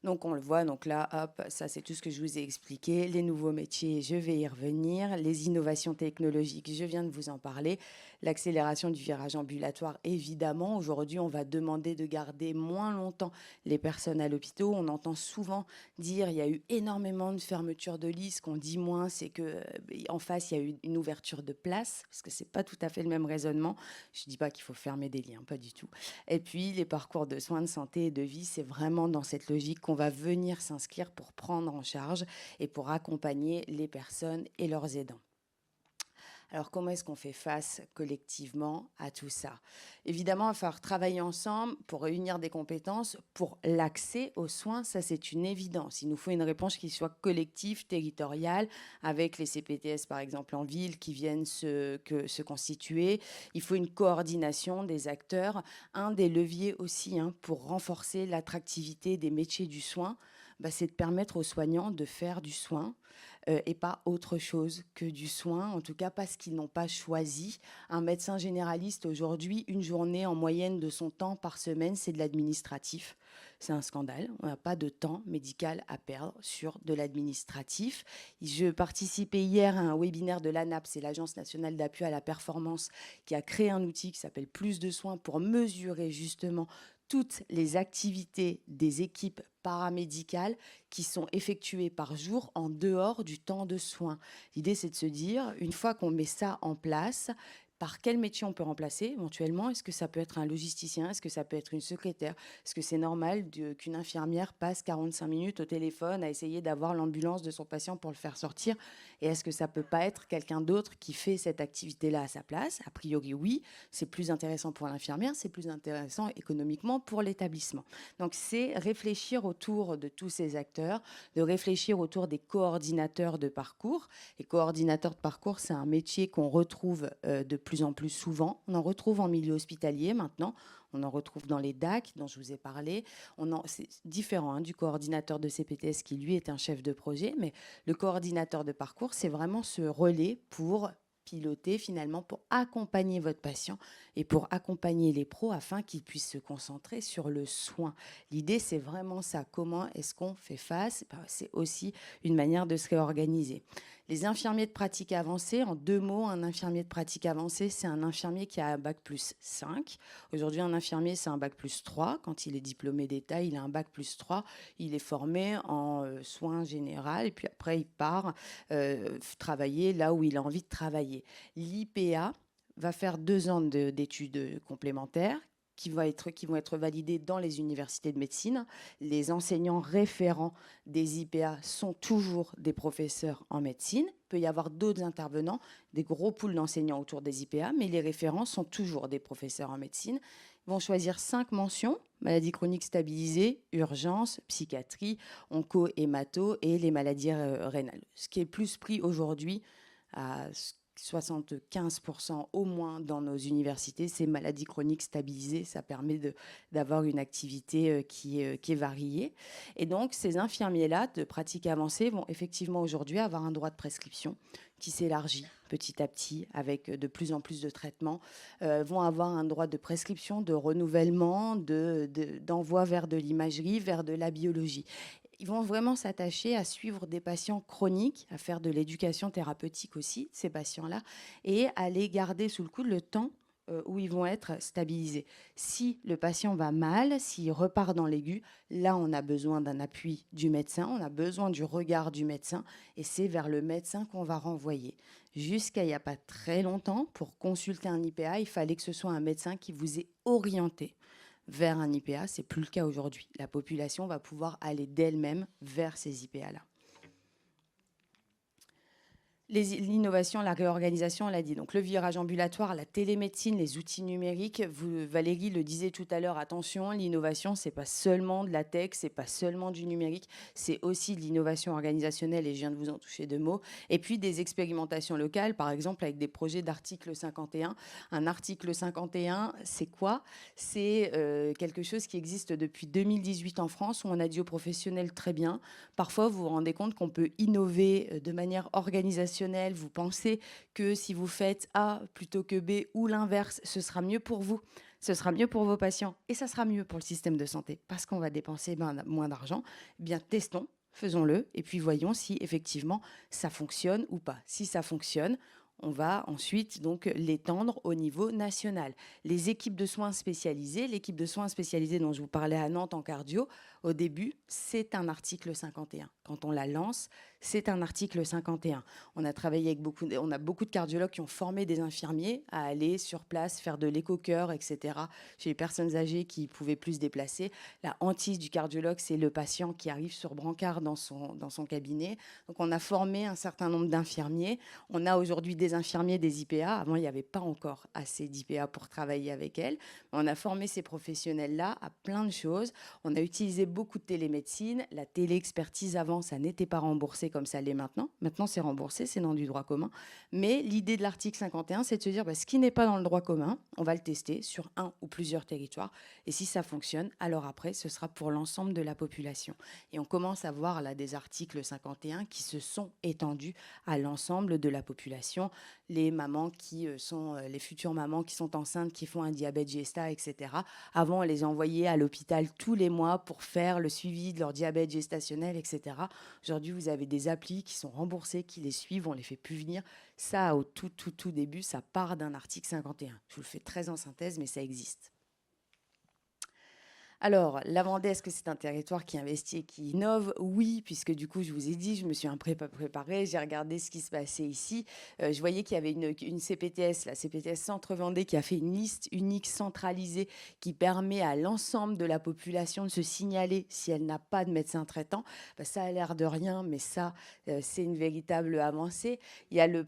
Donc on le voit, donc là, hop, ça c'est tout ce que je vous ai expliqué. Les nouveaux métiers, je vais y revenir. Les innovations technologiques, je viens de vous en parler. L'accélération du virage ambulatoire, évidemment. Aujourd'hui, on va demander de garder moins longtemps les personnes à l'hôpital. On entend souvent dire il y a eu énormément de fermetures de lits. Ce qu'on dit moins, c'est que en face, il y a eu une ouverture de place, parce que c'est pas tout à fait le même raisonnement. Je dis pas qu'il faut fermer des lits, hein, pas du tout. Et puis, les parcours de soins de santé et de vie, c'est vraiment dans cette logique qu'on va venir s'inscrire pour prendre en charge et pour accompagner les personnes et leurs aidants. Alors, comment est-ce qu'on fait face collectivement à tout ça? Évidemment, il va falloir travailler ensemble pour réunir des compétences pour l'accès aux soins. Ça, c'est une évidence. Il nous faut une réponse qui soit collective, territoriale, avec les CPTS, par exemple, en ville, qui viennent se constituer. Il faut une coordination des acteurs. Un des leviers aussi pour renforcer l'attractivité des métiers du soin, c'est de permettre aux soignants de faire du soin et pas autre chose que du soin, en tout cas parce qu'ils n'ont pas choisi. Un médecin généraliste aujourd'hui, une journée en moyenne de son temps par semaine, c'est de l'administratif. C'est un scandale. On n'a pas de temps médical à perdre sur de l'administratif. Je participais hier à un webinaire de l'ANAP, c'est l'Agence nationale d'appui à la performance, qui a créé un outil qui s'appelle Plus de soins pour mesurer justement toutes les activités des équipes paramédicales qui sont effectuées par jour en dehors du temps de soins. L'idée, c'est de se dire, une fois qu'on met ça en place, par quel métier on peut remplacer éventuellement? Est-ce que ça peut être un logisticien? Est-ce que ça peut être une secrétaire? Est-ce que c'est normal qu'une infirmière passe 45 minutes au téléphone à essayer d'avoir l'ambulance de son patient pour le faire sortir? Et est-ce que ça peut pas être quelqu'un d'autre qui fait cette activité-là à sa place? A priori, oui. C'est plus intéressant pour l'infirmière, c'est plus intéressant économiquement pour l'établissement. Donc, c'est réfléchir autour de tous ces acteurs, de réfléchir autour des coordinateurs de parcours. Les coordinateurs de parcours, c'est un métier qu'on retrouve de plus en plus souvent. On en retrouve en milieu hospitalier maintenant. On en retrouve dans les DAC dont je vous ai parlé. C'est différent du coordinateur de CPTS qui, lui, est un chef de projet. Mais le coordinateur de parcours, c'est vraiment ce relais pour piloter finalement, pour accompagner votre patient et pour accompagner les pros afin qu'ils puissent se concentrer sur le soin. L'idée, c'est vraiment ça. Comment est-ce qu'on fait face? C'est aussi une manière de se réorganiser. Les infirmiers de pratique avancée, en 2 mots, un infirmier de pratique avancée, c'est un infirmier qui a un bac plus 5. Aujourd'hui, un infirmier, c'est un bac plus 3. Quand il est diplômé d'État, il a un bac plus 3. Il est formé en soins généraux et puis après, il part travailler là où il a envie de travailler. L'IPA va faire 2 ans d'études complémentaires qui vont être validées dans les universités de médecine. Les enseignants référents des IPA sont toujours des professeurs en médecine. Il peut y avoir d'autres intervenants, des gros pools d'enseignants autour des IPA, mais les référents sont toujours des professeurs en médecine. Ils vont choisir 5 mentions: maladies chroniques stabilisées, urgence, psychiatrie, onco, hémato et les maladies rénales. Ce qui est plus pris aujourd'hui à 75% au moins dans nos universités, c'est maladies chroniques stabilisées. Ça permet d'avoir une activité qui est variée. Et donc, ces infirmiers-là de pratique avancée vont effectivement aujourd'hui avoir un droit de prescription qui s'élargit petit à petit avec de plus en plus de traitements, vont avoir un droit de prescription, de renouvellement, d'envoi vers de l'imagerie, vers de la biologie. Ils vont vraiment s'attacher à suivre des patients chroniques, à faire de l'éducation thérapeutique aussi, ces patients-là, et à les garder sous le coude le temps où ils vont être stabilisés. Si le patient va mal, s'il repart dans l'aigu, là, on a besoin d'un appui du médecin, on a besoin du regard du médecin, et c'est vers le médecin qu'on va renvoyer. Jusqu'à il n'y a pas très longtemps, pour consulter un IPA, il fallait que ce soit un médecin qui vous ait orienté vers un IPA. C'est plus le cas aujourd'hui. La population va pouvoir aller d'elle-même vers ces IPA-là. L'innovation, la réorganisation, on l'a dit. Donc le virage ambulatoire, la télémédecine, les outils numériques. Valérie le disait tout à l'heure, attention, l'innovation, c'est pas seulement de la tech, c'est pas seulement du numérique, c'est aussi de l'innovation organisationnelle, et je viens de vous en toucher 2 mots. Et puis des expérimentations locales, par exemple avec des projets d'article 51. Un article 51, c'est quoi? C'est quelque chose qui existe depuis 2018 en France, où on a dit aux professionnels: très bien, parfois vous vous rendez compte qu'on peut innover de manière organisationnelle. Vous pensez que si vous faites A plutôt que B ou l'inverse, ce sera mieux pour vous. ce sera mieux pour vos patients et ça sera mieux pour le système de santé parce qu'on va dépenser moins d'argent. Eh bien, testons, faisons-le et puis voyons si effectivement ça fonctionne ou pas. Si ça fonctionne, on va ensuite donc l'étendre au niveau national. Les équipes de soins spécialisées, l'équipe de soins spécialisée dont je vous parlais à Nantes en cardio, au début, c'est un article 51. Quand on la lance, c'est un article 51. On a travaillé avec on a beaucoup de cardiologues qui ont formé des infirmiers à aller sur place, faire de l'éco-cœur, etc. Chez les personnes âgées qui ne pouvaient plus se déplacer. La hantise du cardiologue, c'est le patient qui arrive sur brancard dans son cabinet. Donc on a formé un certain nombre d'infirmiers. On a aujourd'hui des infirmiers, des IPA. Avant, il n'y avait pas encore assez d'IPA pour travailler avec elles. On a formé ces professionnels-là à plein de choses. On a utilisé beaucoup de télémédecine. La téléexpertise, avant, ça n'était pas remboursé comme ça l'est maintenant. Maintenant, c'est remboursé, c'est dans du droit commun. Mais l'idée de l'article 51, c'est de se dire, ce qui n'est pas dans le droit commun, on va le tester sur un ou plusieurs territoires. Et si ça fonctionne, alors après, ce sera pour l'ensemble de la population. Et on commence à voir là des articles 51 qui se sont étendus à l'ensemble de la population. Les mamans qui sont, les futures mamans qui sont enceintes, qui font un diabète gesta, etc. Avant, on les envoyait à l'hôpital tous les mois pour faire le suivi de leur diabète gestationnel, etc. Aujourd'hui, vous avez des applis qui sont remboursées, qui les suivent, on les fait plus venir. Ça, au tout début, ça part d'un article 51. Je vous le fais très en synthèse, mais ça existe. Alors, la Vendée, est-ce que c'est un territoire qui investit et qui innove? Oui, puisque du coup, je vous ai dit, je me suis un peu préparée, j'ai regardé ce qui se passait ici. Je voyais qu'il y avait une CPTS, la CPTS Centre Vendée, qui a fait une liste unique centralisée qui permet à l'ensemble de la population de se signaler si elle n'a pas de médecin traitant. Ça a l'air de rien, mais ça, c'est une véritable avancée. Il y a le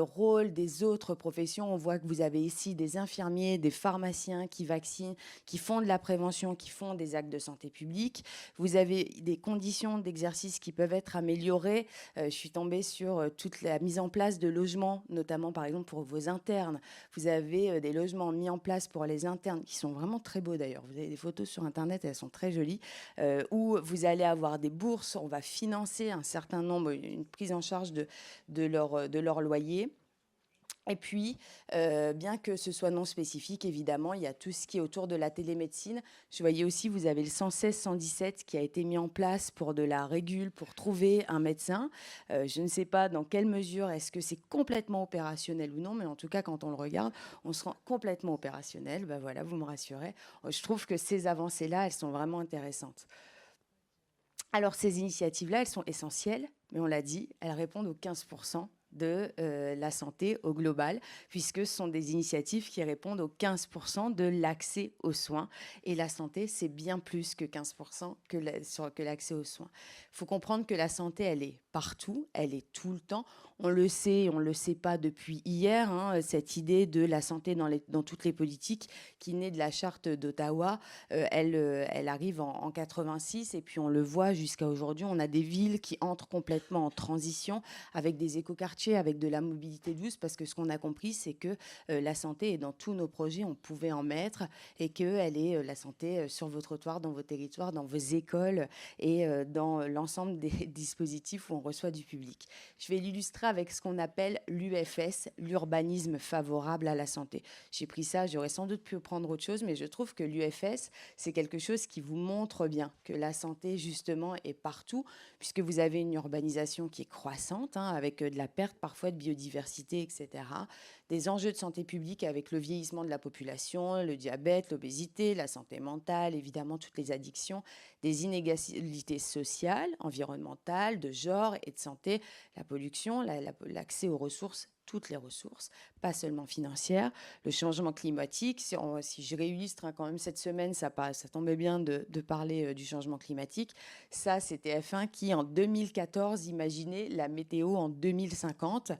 rôle des autres professions. On voit que vous avez ici des infirmiers, des pharmaciens qui vaccinent, qui font de la prévention, qui font des actes de santé publique. Vous avez des conditions d'exercice qui peuvent être améliorées. Je suis tombée sur toute la mise en place de logements, notamment par exemple pour vos internes. Vous avez des logements mis en place pour les internes, qui sont vraiment très beaux d'ailleurs. Vous avez des photos sur Internet, elles sont très jolies, où vous allez avoir des bourses. On va financer un certain nombre, une prise en charge de leur loyer. Et puis, bien que ce soit non spécifique, évidemment, il y a tout ce qui est autour de la télémédecine. Je voyais aussi, vous avez le 116, 117 qui a été mis en place pour de la régule, pour trouver un médecin. Je ne sais pas dans quelle mesure est-ce que c'est complètement opérationnel ou non, mais en tout cas, quand on le regarde, on se rend complètement opérationnel. Voilà, vous me rassurez. Je trouve que ces avancées-là, elles sont vraiment intéressantes. Alors, ces initiatives-là, elles sont essentielles, mais on l'a dit, elles répondent aux 15% de la santé au global, puisque ce sont des initiatives qui répondent aux 15% de l'accès aux soins. Et la santé, c'est bien plus que 15% que l'accès aux soins. Il faut comprendre que la santé, elle est partout, elle est tout le temps. On le sait, on ne le sait pas depuis hier, cette idée de la santé dans toutes les politiques qui naît de la charte d'Ottawa, elle arrive en 86 et puis on le voit jusqu'à aujourd'hui. On a des villes qui entrent complètement en transition avec des écoquartiers, avec de la mobilité douce, parce que ce qu'on a compris, c'est que la santé est dans tous nos projets, on pouvait en mettre, et qu'elle est la santé sur vos trottoirs, dans vos territoires, dans vos écoles et dans l'ensemble des dispositifs où on reçoit du public. Je vais l'illustrer avec ce qu'on appelle l'UFS, l'urbanisme favorable à la santé. J'ai pris ça, j'aurais sans doute pu prendre autre chose, mais je trouve que l'UFS, c'est quelque chose qui vous montre bien que la santé, justement, est partout, puisque vous avez une urbanisation qui est croissante, avec de la perte parfois de biodiversité, etc. Des enjeux de santé publique avec le vieillissement de la population, le diabète, l'obésité, la santé mentale, évidemment toutes les addictions, des inégalités sociales, environnementales, de genre et de santé, la pollution, l'accès aux ressources, toutes les ressources, pas seulement financières, le changement climatique. Si je réillustre quand même cette semaine, ça tombait bien de parler du changement climatique. Ça, c'est TF1 qui, en 2014, imaginait la météo en 2050.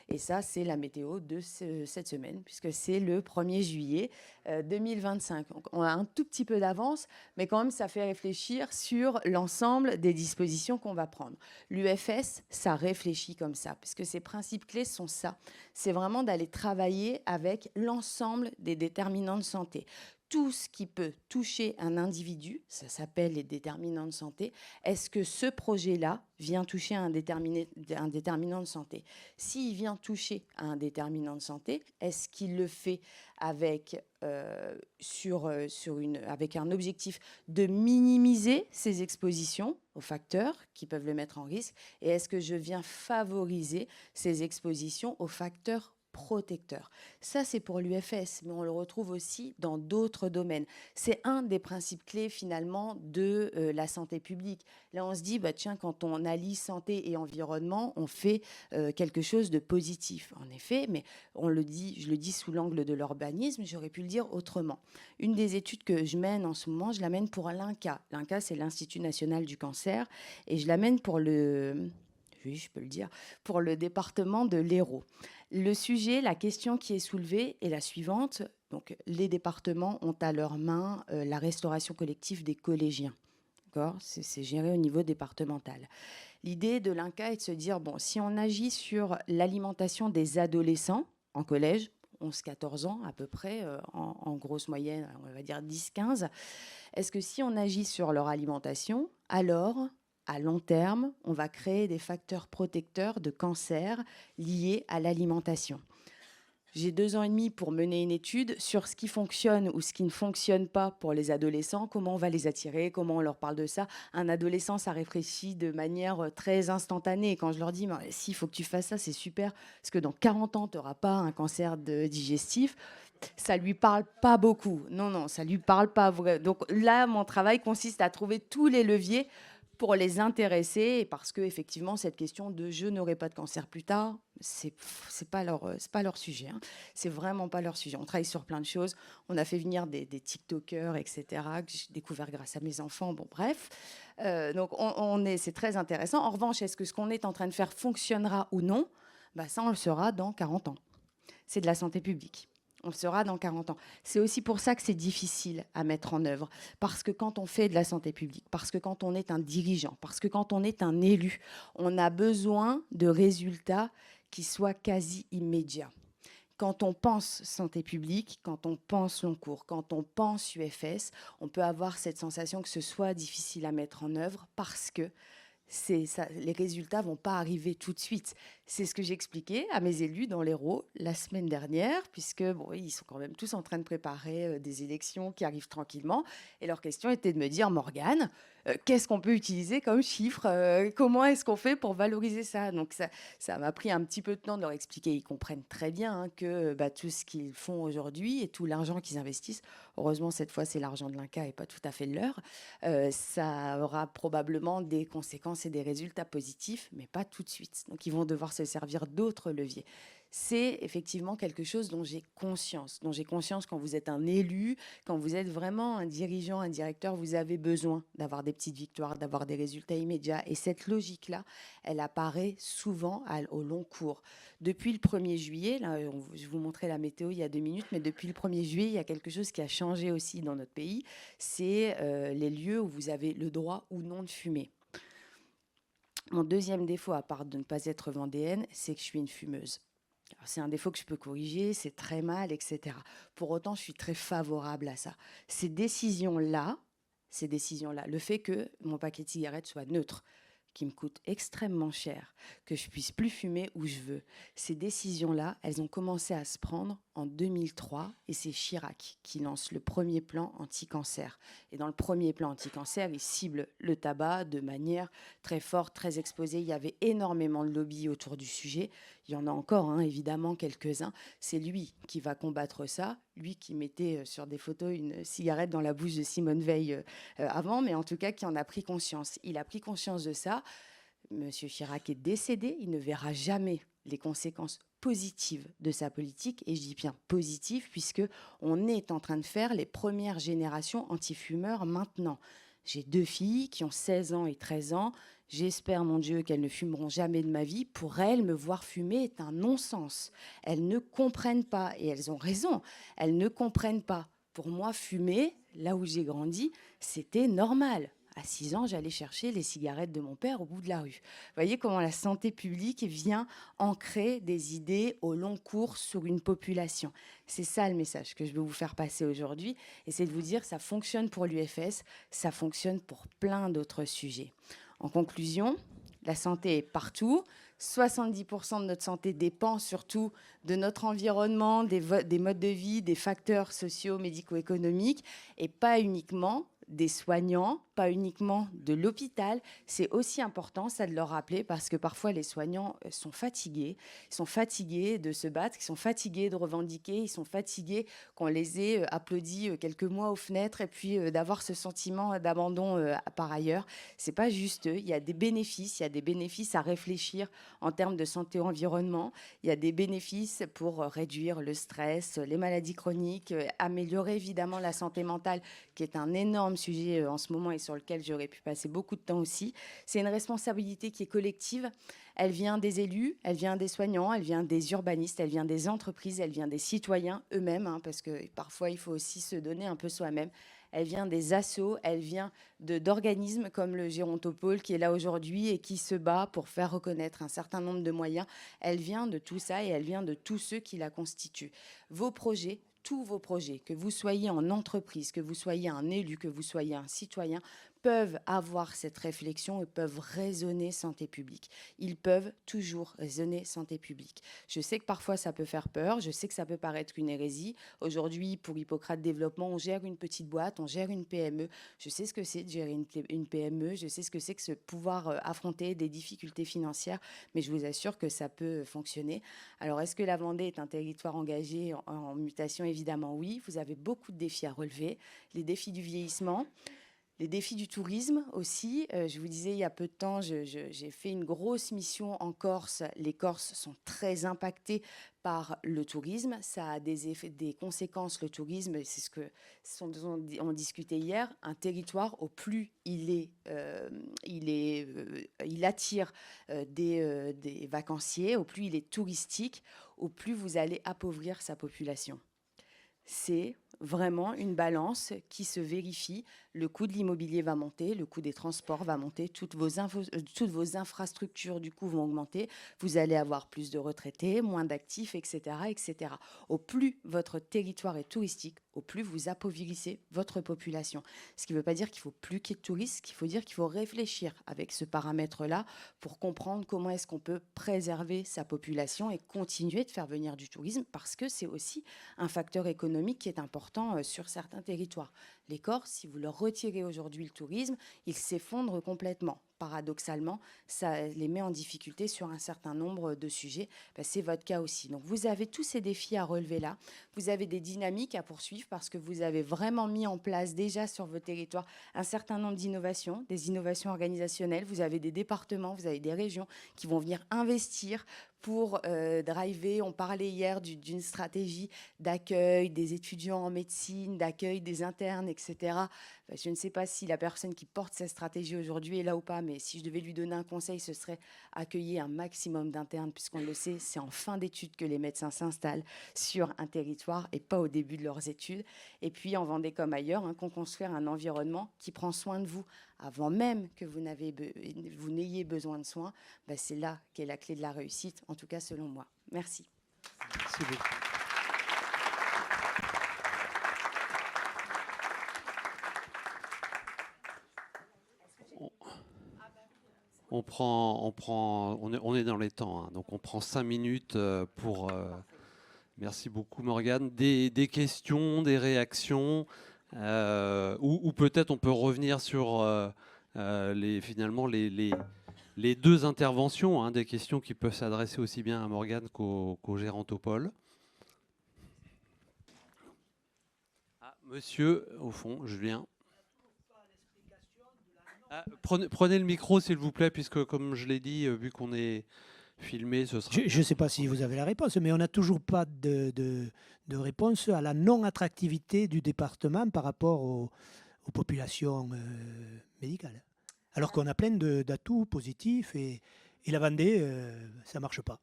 Et ça, c'est la météo de cette semaine, puisque c'est le 1er juillet 2025. Donc, on a un tout petit peu d'avance, mais quand même, ça fait réfléchir sur l'ensemble des dispositions qu'on va prendre. L'UFS, ça réfléchit comme ça, puisque ses principes clés sont ça. C'est vraiment d'aller travailler avec l'ensemble des déterminants de santé. tout ce qui peut toucher un individu, ça s'appelle les déterminants de santé, est-ce que ce projet-là vient toucher un déterminant de santé? S'il vient toucher un déterminant de santé, est-ce qu'il le fait avec, avec un objectif de minimiser ses expositions aux facteurs qui peuvent le mettre en risque? Et est-ce que je viens favoriser ces expositions aux facteurs protecteurs? Ça, c'est pour l'UFS, mais on le retrouve aussi dans d'autres domaines. C'est un des principes clés, finalement, de la santé publique. Là, on se dit, bah, tiens, quand on allie santé et environnement, on fait quelque chose de positif. En effet, mais je le dis sous l'angle de l'urbanisme, j'aurais pu le dire autrement. Une des études que je mène en ce moment, je la mène pour l'INCa. L'INCa, c'est l'Institut national du cancer, et je la mène pour oui, je peux le dire, pour le département de l'Hérault. Le sujet, la question qui est soulevée est la suivante. Donc, les départements ont à leur main la restauration collective des collégiens. C'est géré au niveau départemental. L'idée de l'INCa est de se dire, bon, si on agit sur l'alimentation des adolescents en collège, 11-14 ans à peu près, en grosse moyenne, on va dire 10-15, est-ce que si on agit sur leur alimentation, alors à long terme, on va créer des facteurs protecteurs de cancer liés à l'alimentation? J'ai 2 ans et demi pour mener une étude sur ce qui fonctionne ou ce qui ne fonctionne pas pour les adolescents, comment on va les attirer, comment on leur parle de ça. Un adolescent, ça réfléchit de manière très instantanée. Et quand je leur dis, s'il faut que tu fasses ça, c'est super, parce que dans 40 ans, tu n'auras pas un cancer digestif, ça lui parle pas beaucoup. Non, ça lui parle pas. Donc là, mon travail consiste à trouver tous les leviers pour les intéresser, parce que effectivement, cette question de je n'aurai pas de cancer plus tard, c'est pas leur sujet. Hein. C'est vraiment pas leur sujet. On travaille sur plein de choses. On a fait venir des TikTokers, etc., que j'ai découvert grâce à mes enfants. Bon, bref. Donc, c'est très intéressant. En revanche, est-ce que ce qu'on est en train de faire fonctionnera ou non? Ça, on le saura dans 40 ans. C'est de la santé publique. On le saura dans 40 ans. C'est aussi pour ça que c'est difficile à mettre en œuvre. Parce que quand on fait de la santé publique, parce que quand on est un dirigeant, parce que quand on est un élu, on a besoin de résultats qui soient quasi immédiats. Quand on pense santé publique, quand on pense long cours, quand on pense UFS, on peut avoir cette sensation que ce soit difficile à mettre en œuvre parce que les résultats ne vont pas arriver tout de suite. C'est ce que j'expliquais à mes élus dans l'Hérault la semaine dernière, puisque ils sont quand même tous en train de préparer des élections qui arrivent tranquillement. Et leur question était de me dire, Morgane, qu'est-ce qu'on peut utiliser comme chiffre? Comment est-ce qu'on fait pour valoriser ça? Donc ça m'a pris un petit peu de temps de leur expliquer. Ils comprennent très bien que tout ce qu'ils font aujourd'hui et tout l'argent qu'ils investissent, heureusement cette fois c'est l'argent de l'INCa et pas tout à fait le leur, ça aura probablement des conséquences et des résultats positifs, mais pas tout de suite. Donc ils vont devoir se servir d'autres leviers. C'est effectivement quelque chose dont j'ai conscience quand vous êtes un élu, quand vous êtes vraiment un dirigeant, un directeur, vous avez besoin d'avoir des petites victoires, d'avoir des résultats immédiats. Et cette logique-là, elle apparaît souvent au long cours. Depuis le 1er juillet, là, je vous montrais la météo il y a 2 minutes, mais depuis le 1er juillet, il y a quelque chose qui a changé aussi dans notre pays, c'est les lieux où vous avez le droit ou non de fumer. Mon deuxième défaut, à part de ne pas être vendéenne, c'est que je suis une fumeuse. C'est un défaut que je peux corriger, c'est très mal, etc. Pour autant, je suis très favorable à ça. Ces décisions-là, le fait que mon paquet de cigarettes soit neutre, qui me coûte extrêmement cher, que je puisse plus fumer où je veux. Ces décisions-là, elles ont commencé à se prendre en 2003 et c'est Chirac qui lance le premier plan anti-cancer. Et dans le premier plan anti-cancer, il cible le tabac de manière très forte, très exposée. Il y avait énormément de lobby autour du sujet. Il y en a encore, évidemment, quelques-uns. C'est lui qui va combattre ça. Lui qui mettait sur des photos une cigarette dans la bouche de Simone Veil avant, mais en tout cas qui en a pris conscience. Il a pris conscience de ça. Monsieur Chirac est décédé. Il ne verra jamais les conséquences positives de sa politique. Et je dis bien positives, puisqu'on est en train de faire les premières générations anti-fumeurs maintenant. J'ai 2 filles qui ont 16 ans et 13 ans. J'espère, mon Dieu, qu'elles ne fumeront jamais de ma vie. Pour elles, me voir fumer est un non-sens. Elles ne comprennent pas, et elles ont raison, elles ne comprennent pas. Pour moi, fumer, là où j'ai grandi, c'était normal. À 6 ans, j'allais chercher les cigarettes de mon père au bout de la rue. Vous voyez comment la santé publique vient ancrer des idées au long cours sur une population. C'est ça le message que je veux vous faire passer aujourd'hui. Et c'est de vous dire, ça fonctionne pour l'UFS, ça fonctionne pour plein d'autres sujets. En conclusion, la santé est partout. 70% de notre santé dépend surtout de notre environnement, des modes de vie, des facteurs sociaux, médico-économiques, et pas uniquement des soignants, pas uniquement de l'hôpital. C'est aussi important, ça, de leur rappeler, parce que parfois les soignants sont fatigués. Ils sont fatigués de se battre, ils sont fatigués de revendiquer, ils sont fatigués qu'on les ait applaudis quelques mois aux fenêtres et puis d'avoir ce sentiment d'abandon par ailleurs. C'est pas juste. Il y a des bénéfices à réfléchir en termes de santé-environnement. Il y a des bénéfices pour réduire le stress, les maladies chroniques, améliorer évidemment la santé mentale, qui est un énorme sujet en ce moment et sur lequel j'aurais pu passer beaucoup de temps aussi. C'est une responsabilité qui est collective. Elle vient des élus, elle vient des soignants, elle vient des urbanistes, elle vient des entreprises, elle vient des citoyens eux-mêmes, parce que parfois il faut aussi se donner un peu soi-même. Elle vient des assos, elle vient d'organismes comme le Gérontopole qui est là aujourd'hui et qui se bat pour faire reconnaître un certain nombre de moyens. Elle vient de tout ça et elle vient de tous ceux qui la constituent. Vos projets, tous vos projets, que vous soyez en entreprise, que vous soyez un élu, que vous soyez un citoyen, peuvent avoir cette réflexion et peuvent raisonner santé publique. Ils peuvent toujours raisonner santé publique. Je sais que parfois ça peut faire peur, je sais que ça peut paraître une hérésie. Aujourd'hui, pour Hippocrate Développement, on gère une petite boîte, on gère une PME. Je sais ce que c'est de gérer une PME, je sais ce que c'est que ce pouvoir affronter des difficultés financières, mais je vous assure que ça peut fonctionner. Alors, est-ce que la Vendée est un territoire engagé en mutation? Évidemment, oui. Vous avez beaucoup de défis à relever. Les défis du vieillissement, les défis du tourisme aussi. Je vous disais il y a peu de temps, j'ai fait une grosse mission en Corse. Les Corses sont très impactés par le tourisme. Ça a des conséquences, le tourisme. C'est ce on discutait hier. Un territoire, au plus il attire des vacanciers, au plus il est touristique, au plus vous allez appauvrir sa population. C'est vraiment une balance qui se vérifie. Le coût de l'immobilier va monter, le coût des transports va monter, toutes vos infrastructures du coup vont augmenter. Vous allez avoir plus de retraités, moins d'actifs, etc., etc. Au plus votre territoire est touristique, au plus vous appauvrissez votre population. Ce qui ne veut pas dire qu'il ne faut plus qu'il y ait de touristes, il faut dire qu'il faut réfléchir avec ce paramètre-là pour comprendre comment est-ce qu'on peut préserver sa population et continuer de faire venir du tourisme, parce que c'est aussi un facteur économique qui est important sur certains territoires. Les Corses, si vous leur retirez aujourd'hui le tourisme, ils s'effondrent complètement. Paradoxalement, ça les met en difficulté sur un certain nombre de sujets. C'est votre cas aussi. Donc vous avez tous ces défis à relever là. Vous avez des dynamiques à poursuivre parce que vous avez vraiment mis en place déjà sur vos territoires un certain nombre d'innovations, des innovations organisationnelles. Vous avez des départements, vous avez des régions qui vont venir investir pour driver. On parlait hier d'une stratégie d'accueil des étudiants en médecine, d'accueil des internes, etc. Je ne sais pas si la personne qui porte cette stratégie aujourd'hui est là ou pas, mais si je devais lui donner un conseil, ce serait accueillir un maximum d'internes, puisqu'on le sait, c'est en fin d'études que les médecins s'installent sur un territoire et pas au début de leurs études. Et puis en Vendée comme ailleurs, qu'on construire un environnement qui prend soin de vous avant même que vous n'ayez besoin de soins. C'est là qu'est la clé de la réussite, en tout cas selon moi. Merci. Merci beaucoup. On est dans les temps, donc on prend 5 minutes pour. Merci beaucoup, Morgane. Des questions, des réactions, ou peut-être on peut revenir sur finalement les deux interventions, des questions qui peuvent s'adresser aussi bien à Morgane qu'au Gérontopole. Monsieur, au fond, Julien. Prenez le micro, s'il vous plaît, puisque, comme je l'ai dit, vu qu'on est filmé, ce sera... Je ne sais pas si vous avez la réponse, mais on n'a toujours pas de réponse à la non-attractivité du département par rapport aux populations médicales. Alors qu'on a plein d'atouts positifs et la Vendée, ça ne marche pas.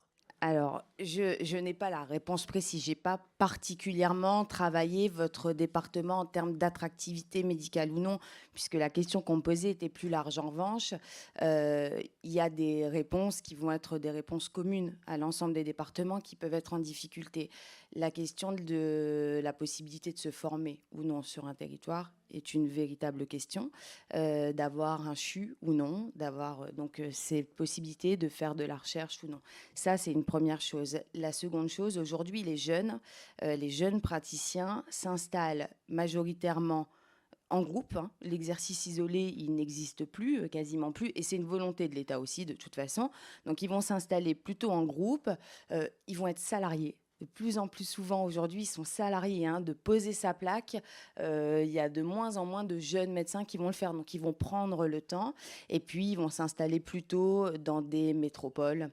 Alors, je n'ai pas la réponse précise. Je n'ai pas particulièrement travaillé votre département en termes d'attractivité médicale ou non, puisque la question qu'on me posait était plus large. En revanche, il y a des réponses qui vont être des réponses communes à l'ensemble des départements qui peuvent être en difficulté. La question de la possibilité de se former ou non sur un territoire est une véritable question, d'avoir un CHU ou non, d'avoir donc ces possibilités de faire de la recherche ou non. Ça, c'est une première chose. La seconde chose, aujourd'hui, les jeunes praticiens s'installent majoritairement en groupe. Hein. L'exercice isolé, il n'existe plus, quasiment plus, et c'est une volonté de l'État aussi, de toute façon. Donc, ils vont s'installer plutôt en groupe, ils vont être salariés. De plus en plus souvent aujourd'hui, ils sont salariés, hein, de poser sa plaque. Il y a de moins en moins de jeunes médecins qui vont le faire, donc ils vont prendre le temps, et puis ils vont s'installer plutôt dans des métropoles,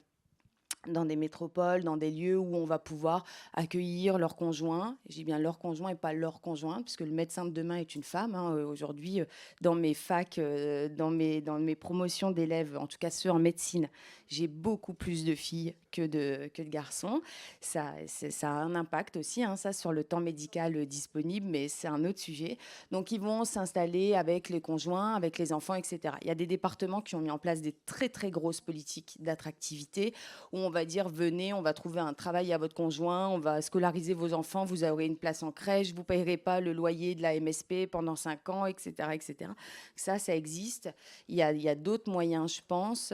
dans des lieux où on va pouvoir accueillir leurs conjoints. Je dis bien leurs conjoints et pas leurs conjoints, puisque le médecin de demain est une femme. Hein. Aujourd'hui, dans mes facs, dans mes promotions d'élèves, en tout cas ceux en médecine, j'ai beaucoup plus de filles que de garçons. Ça a un impact aussi, hein, ça, sur le temps médical disponible, mais c'est un autre sujet. Donc, ils vont s'installer avec les conjoints, avec les enfants, etc. Il y a des départements qui ont mis en place des très, très grosses politiques d'attractivité où on va dire, venez, on va trouver un travail à votre conjoint, on va scolariser vos enfants, vous aurez une place en crèche, vous ne payerez pas le loyer de la MSP pendant 5 ans, etc. etc. Ça existe. Il y a d'autres moyens, je pense.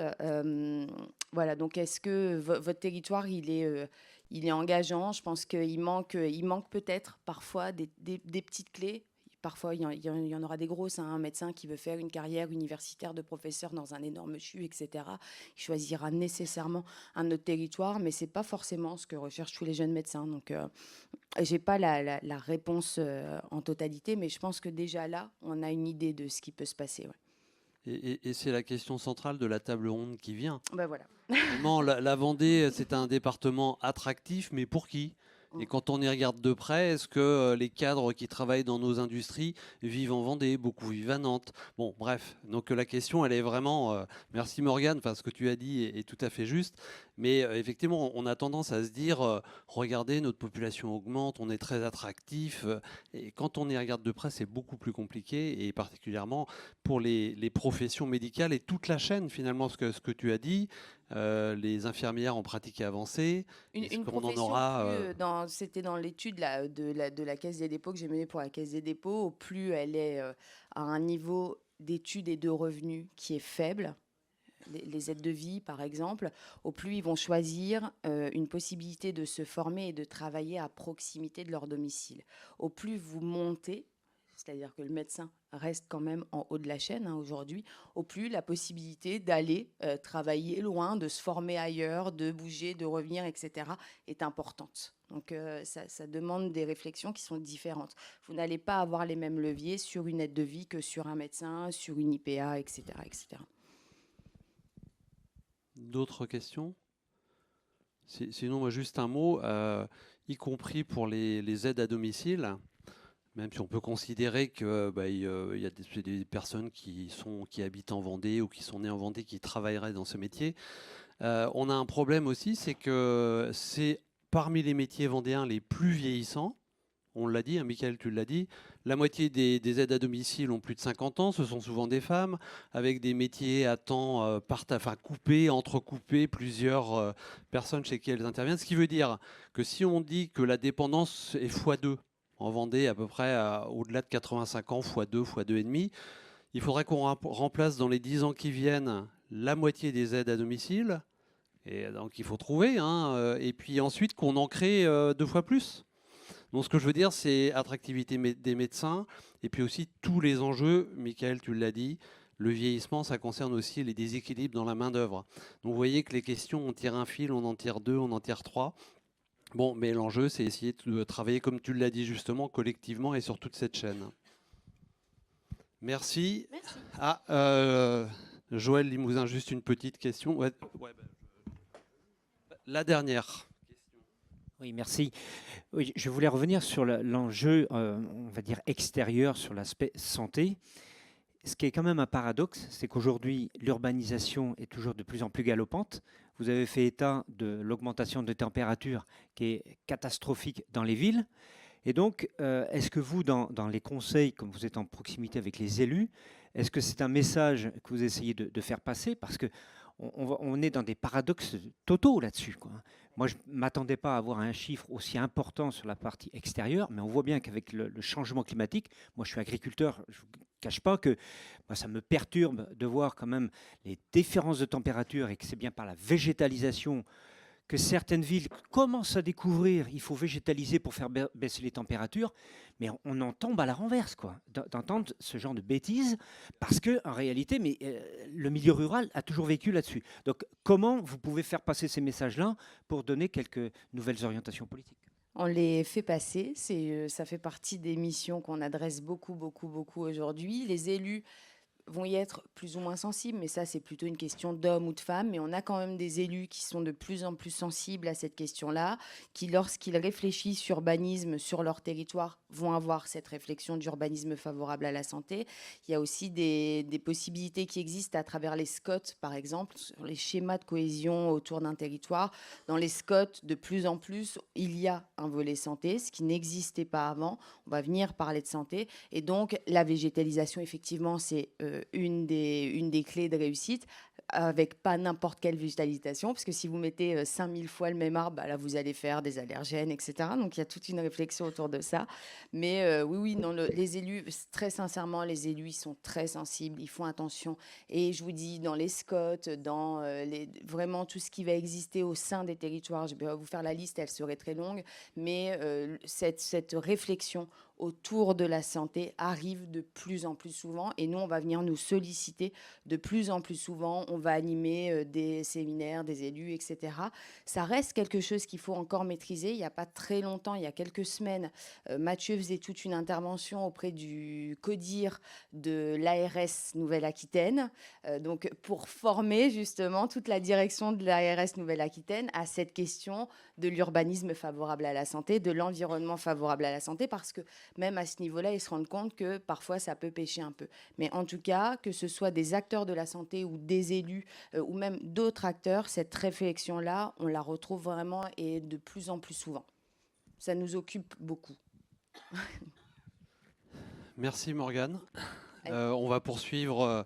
Voilà, donc est-ce que votre territoire, il est engageant? Je pense qu'il manque peut-être parfois des petites clés. Parfois, il y en aura des grosses. Hein. Un médecin qui veut faire une carrière universitaire de professeur dans un énorme CHU, etc., il choisira nécessairement un autre territoire, mais ce n'est pas forcément ce que recherchent tous les jeunes médecins. Donc, je n'ai pas la réponse en totalité, mais je pense que déjà là, on a une idée de ce qui peut se passer. Ouais. Et c'est la question centrale de la table ronde qui vient. Ben voilà. Vraiment, la Vendée, c'est un département attractif, mais pour qui? Et quand on y regarde de près, est-ce que les cadres qui travaillent dans nos industries vivent en Vendée? Beaucoup vivent à Nantes. Bon, bref. Donc la question, elle est vraiment... merci Morgane, ce que tu as dit est tout à fait juste. Mais effectivement, on a tendance à se dire, regardez, notre population augmente, on est très attractif. Et quand on y regarde de près, c'est beaucoup plus compliqué, et particulièrement pour les professions médicales et toute la chaîne, finalement, ce que tu as dit. Les infirmières en pratique avancée. Une profession, c'était dans l'étude de la Caisse des dépôts que j'ai menée pour la Caisse des dépôts, au plus elle est à un niveau d'études et de revenus qui est faible, les aides de vie par exemple, au plus ils vont choisir une possibilité de se former et de travailler à proximité de leur domicile. Au plus vous montez, c'est-à-dire que le médecin reste quand même en haut de la chaîne, hein, aujourd'hui, au plus la possibilité d'aller travailler loin, de se former ailleurs, de bouger, de revenir, etc., est importante. Donc ça demande des réflexions qui sont différentes. Vous n'allez pas avoir les mêmes leviers sur une aide de vie que sur un médecin, sur une IPA, etc. etc. D'autres questions? Sinon, moi, juste un mot, y compris pour les aides à domicile. Même si on peut considérer qu'il y a des personnes qui habitent en Vendée ou qui sont nées en Vendée qui travailleraient dans ce métier. On a un problème aussi, c'est que c'est parmi les métiers vendéens les plus vieillissants. On l'a dit, hein, Michael, tu l'as dit. La moitié des aides à domicile ont plus de 50 ans. Ce sont souvent des femmes avec des métiers à temps coupés, entrecoupés, plusieurs personnes chez qui elles interviennent. Ce qui veut dire que si on dit que la dépendance est x2, en Vendée, à peu près au-delà de 85 ans, x2, x2,5. Il faudrait qu'on remplace dans les 10 ans qui viennent la moitié des aides à domicile. Et donc il faut trouver. Et puis ensuite qu'on en crée 2 fois plus. Donc ce que je veux dire, c'est attractivité des médecins. Et puis aussi tous les enjeux, Michael, tu l'as dit, le vieillissement, ça concerne aussi les déséquilibres dans la main-d'œuvre. Donc vous voyez que les questions, on tire un fil, on en tire 2, on en tire 3. Bon, mais l'enjeu, c'est essayer de travailler, comme tu l'as dit justement, collectivement et sur toute cette chaîne. Merci. Joël Limousin, juste une petite question. La dernière. Oui, merci. Oui, je voulais revenir sur l'enjeu, on va dire, extérieur, sur l'aspect santé. ce qui est quand même un paradoxe, c'est qu'aujourd'hui, l'urbanisation est toujours de plus en plus galopante. Vous avez fait état de l'augmentation de température qui est catastrophique dans les villes. Et donc, est-ce que vous, dans les conseils, comme vous êtes en proximité avec les élus, est-ce que c'est un message que vous essayez de faire passer? Parce qu'on est dans des paradoxes totaux là-dessus, quoi. Moi, je ne m'attendais pas à avoir un chiffre aussi important sur la partie extérieure, mais on voit bien qu'avec le changement climatique, moi je suis agriculteur, je ne vous cache pas que moi, ça me perturbe de voir quand même les différences de température et que c'est bien par la végétalisation que certaines villes commencent à découvrir, il faut végétaliser pour faire baisser les températures, mais on en tombe à la renverse, quoi, d'entendre ce genre de bêtises, parce que en réalité, le milieu rural a toujours vécu là-dessus. Donc, comment vous pouvez faire passer ces messages-là pour donner quelques nouvelles orientations politiques? On les fait passer, ça fait partie des missions qu'on adresse beaucoup aujourd'hui. Les élus vont y être plus ou moins sensibles, mais ça, c'est plutôt une question d'hommes ou de femmes. Mais on a quand même des élus qui sont de plus en plus sensibles à cette question-là, qui, lorsqu'ils réfléchissent urbanisme sur leur territoire, vont avoir cette réflexion d'urbanisme favorable à la santé. Il y a aussi des possibilités qui existent à travers les SCOT, par exemple, sur les schémas de cohésion autour d'un territoire. Dans les SCOT, de plus en plus, il y a un volet santé, ce qui n'existait pas avant. On va venir parler de santé. Et donc, la végétalisation, effectivement, c'est une des clés de réussite, avec pas n'importe quelle végétalisation, parce que si vous mettez 5000 fois le même arbre, bah là, vous allez faire des allergènes, etc. Donc, il y a toute une réflexion autour de ça. Mais oui, non, les élus, très sincèrement, les élus, ils sont très sensibles, ils font attention. Et je vous dis, dans les SCOT, dans vraiment tout ce qui va exister au sein des territoires, je vais vous faire la liste, elle serait très longue, mais cette réflexion autour de la santé arrive de plus en plus souvent, et nous, on va venir nous solliciter de plus en plus souvent. On va animer des séminaires, des élus, etc. Ça reste quelque chose qu'il faut encore maîtriser. Il n'y a pas très longtemps, il y a quelques semaines, Mathieu faisait toute une intervention auprès du CODIR de l'ARS Nouvelle-Aquitaine, donc pour former justement toute la direction de l'ARS Nouvelle-Aquitaine à cette question de l'urbanisme favorable à la santé, de l'environnement favorable à la santé, parce que même à ce niveau-là, ils se rendent compte que parfois ça peut pêcher un peu. Mais en tout cas, que ce soit des acteurs de la santé ou des élus ou même d'autres acteurs, cette réflexion-là, on la retrouve vraiment et de plus en plus souvent. Ça nous occupe beaucoup. Merci Morgane. On va poursuivre.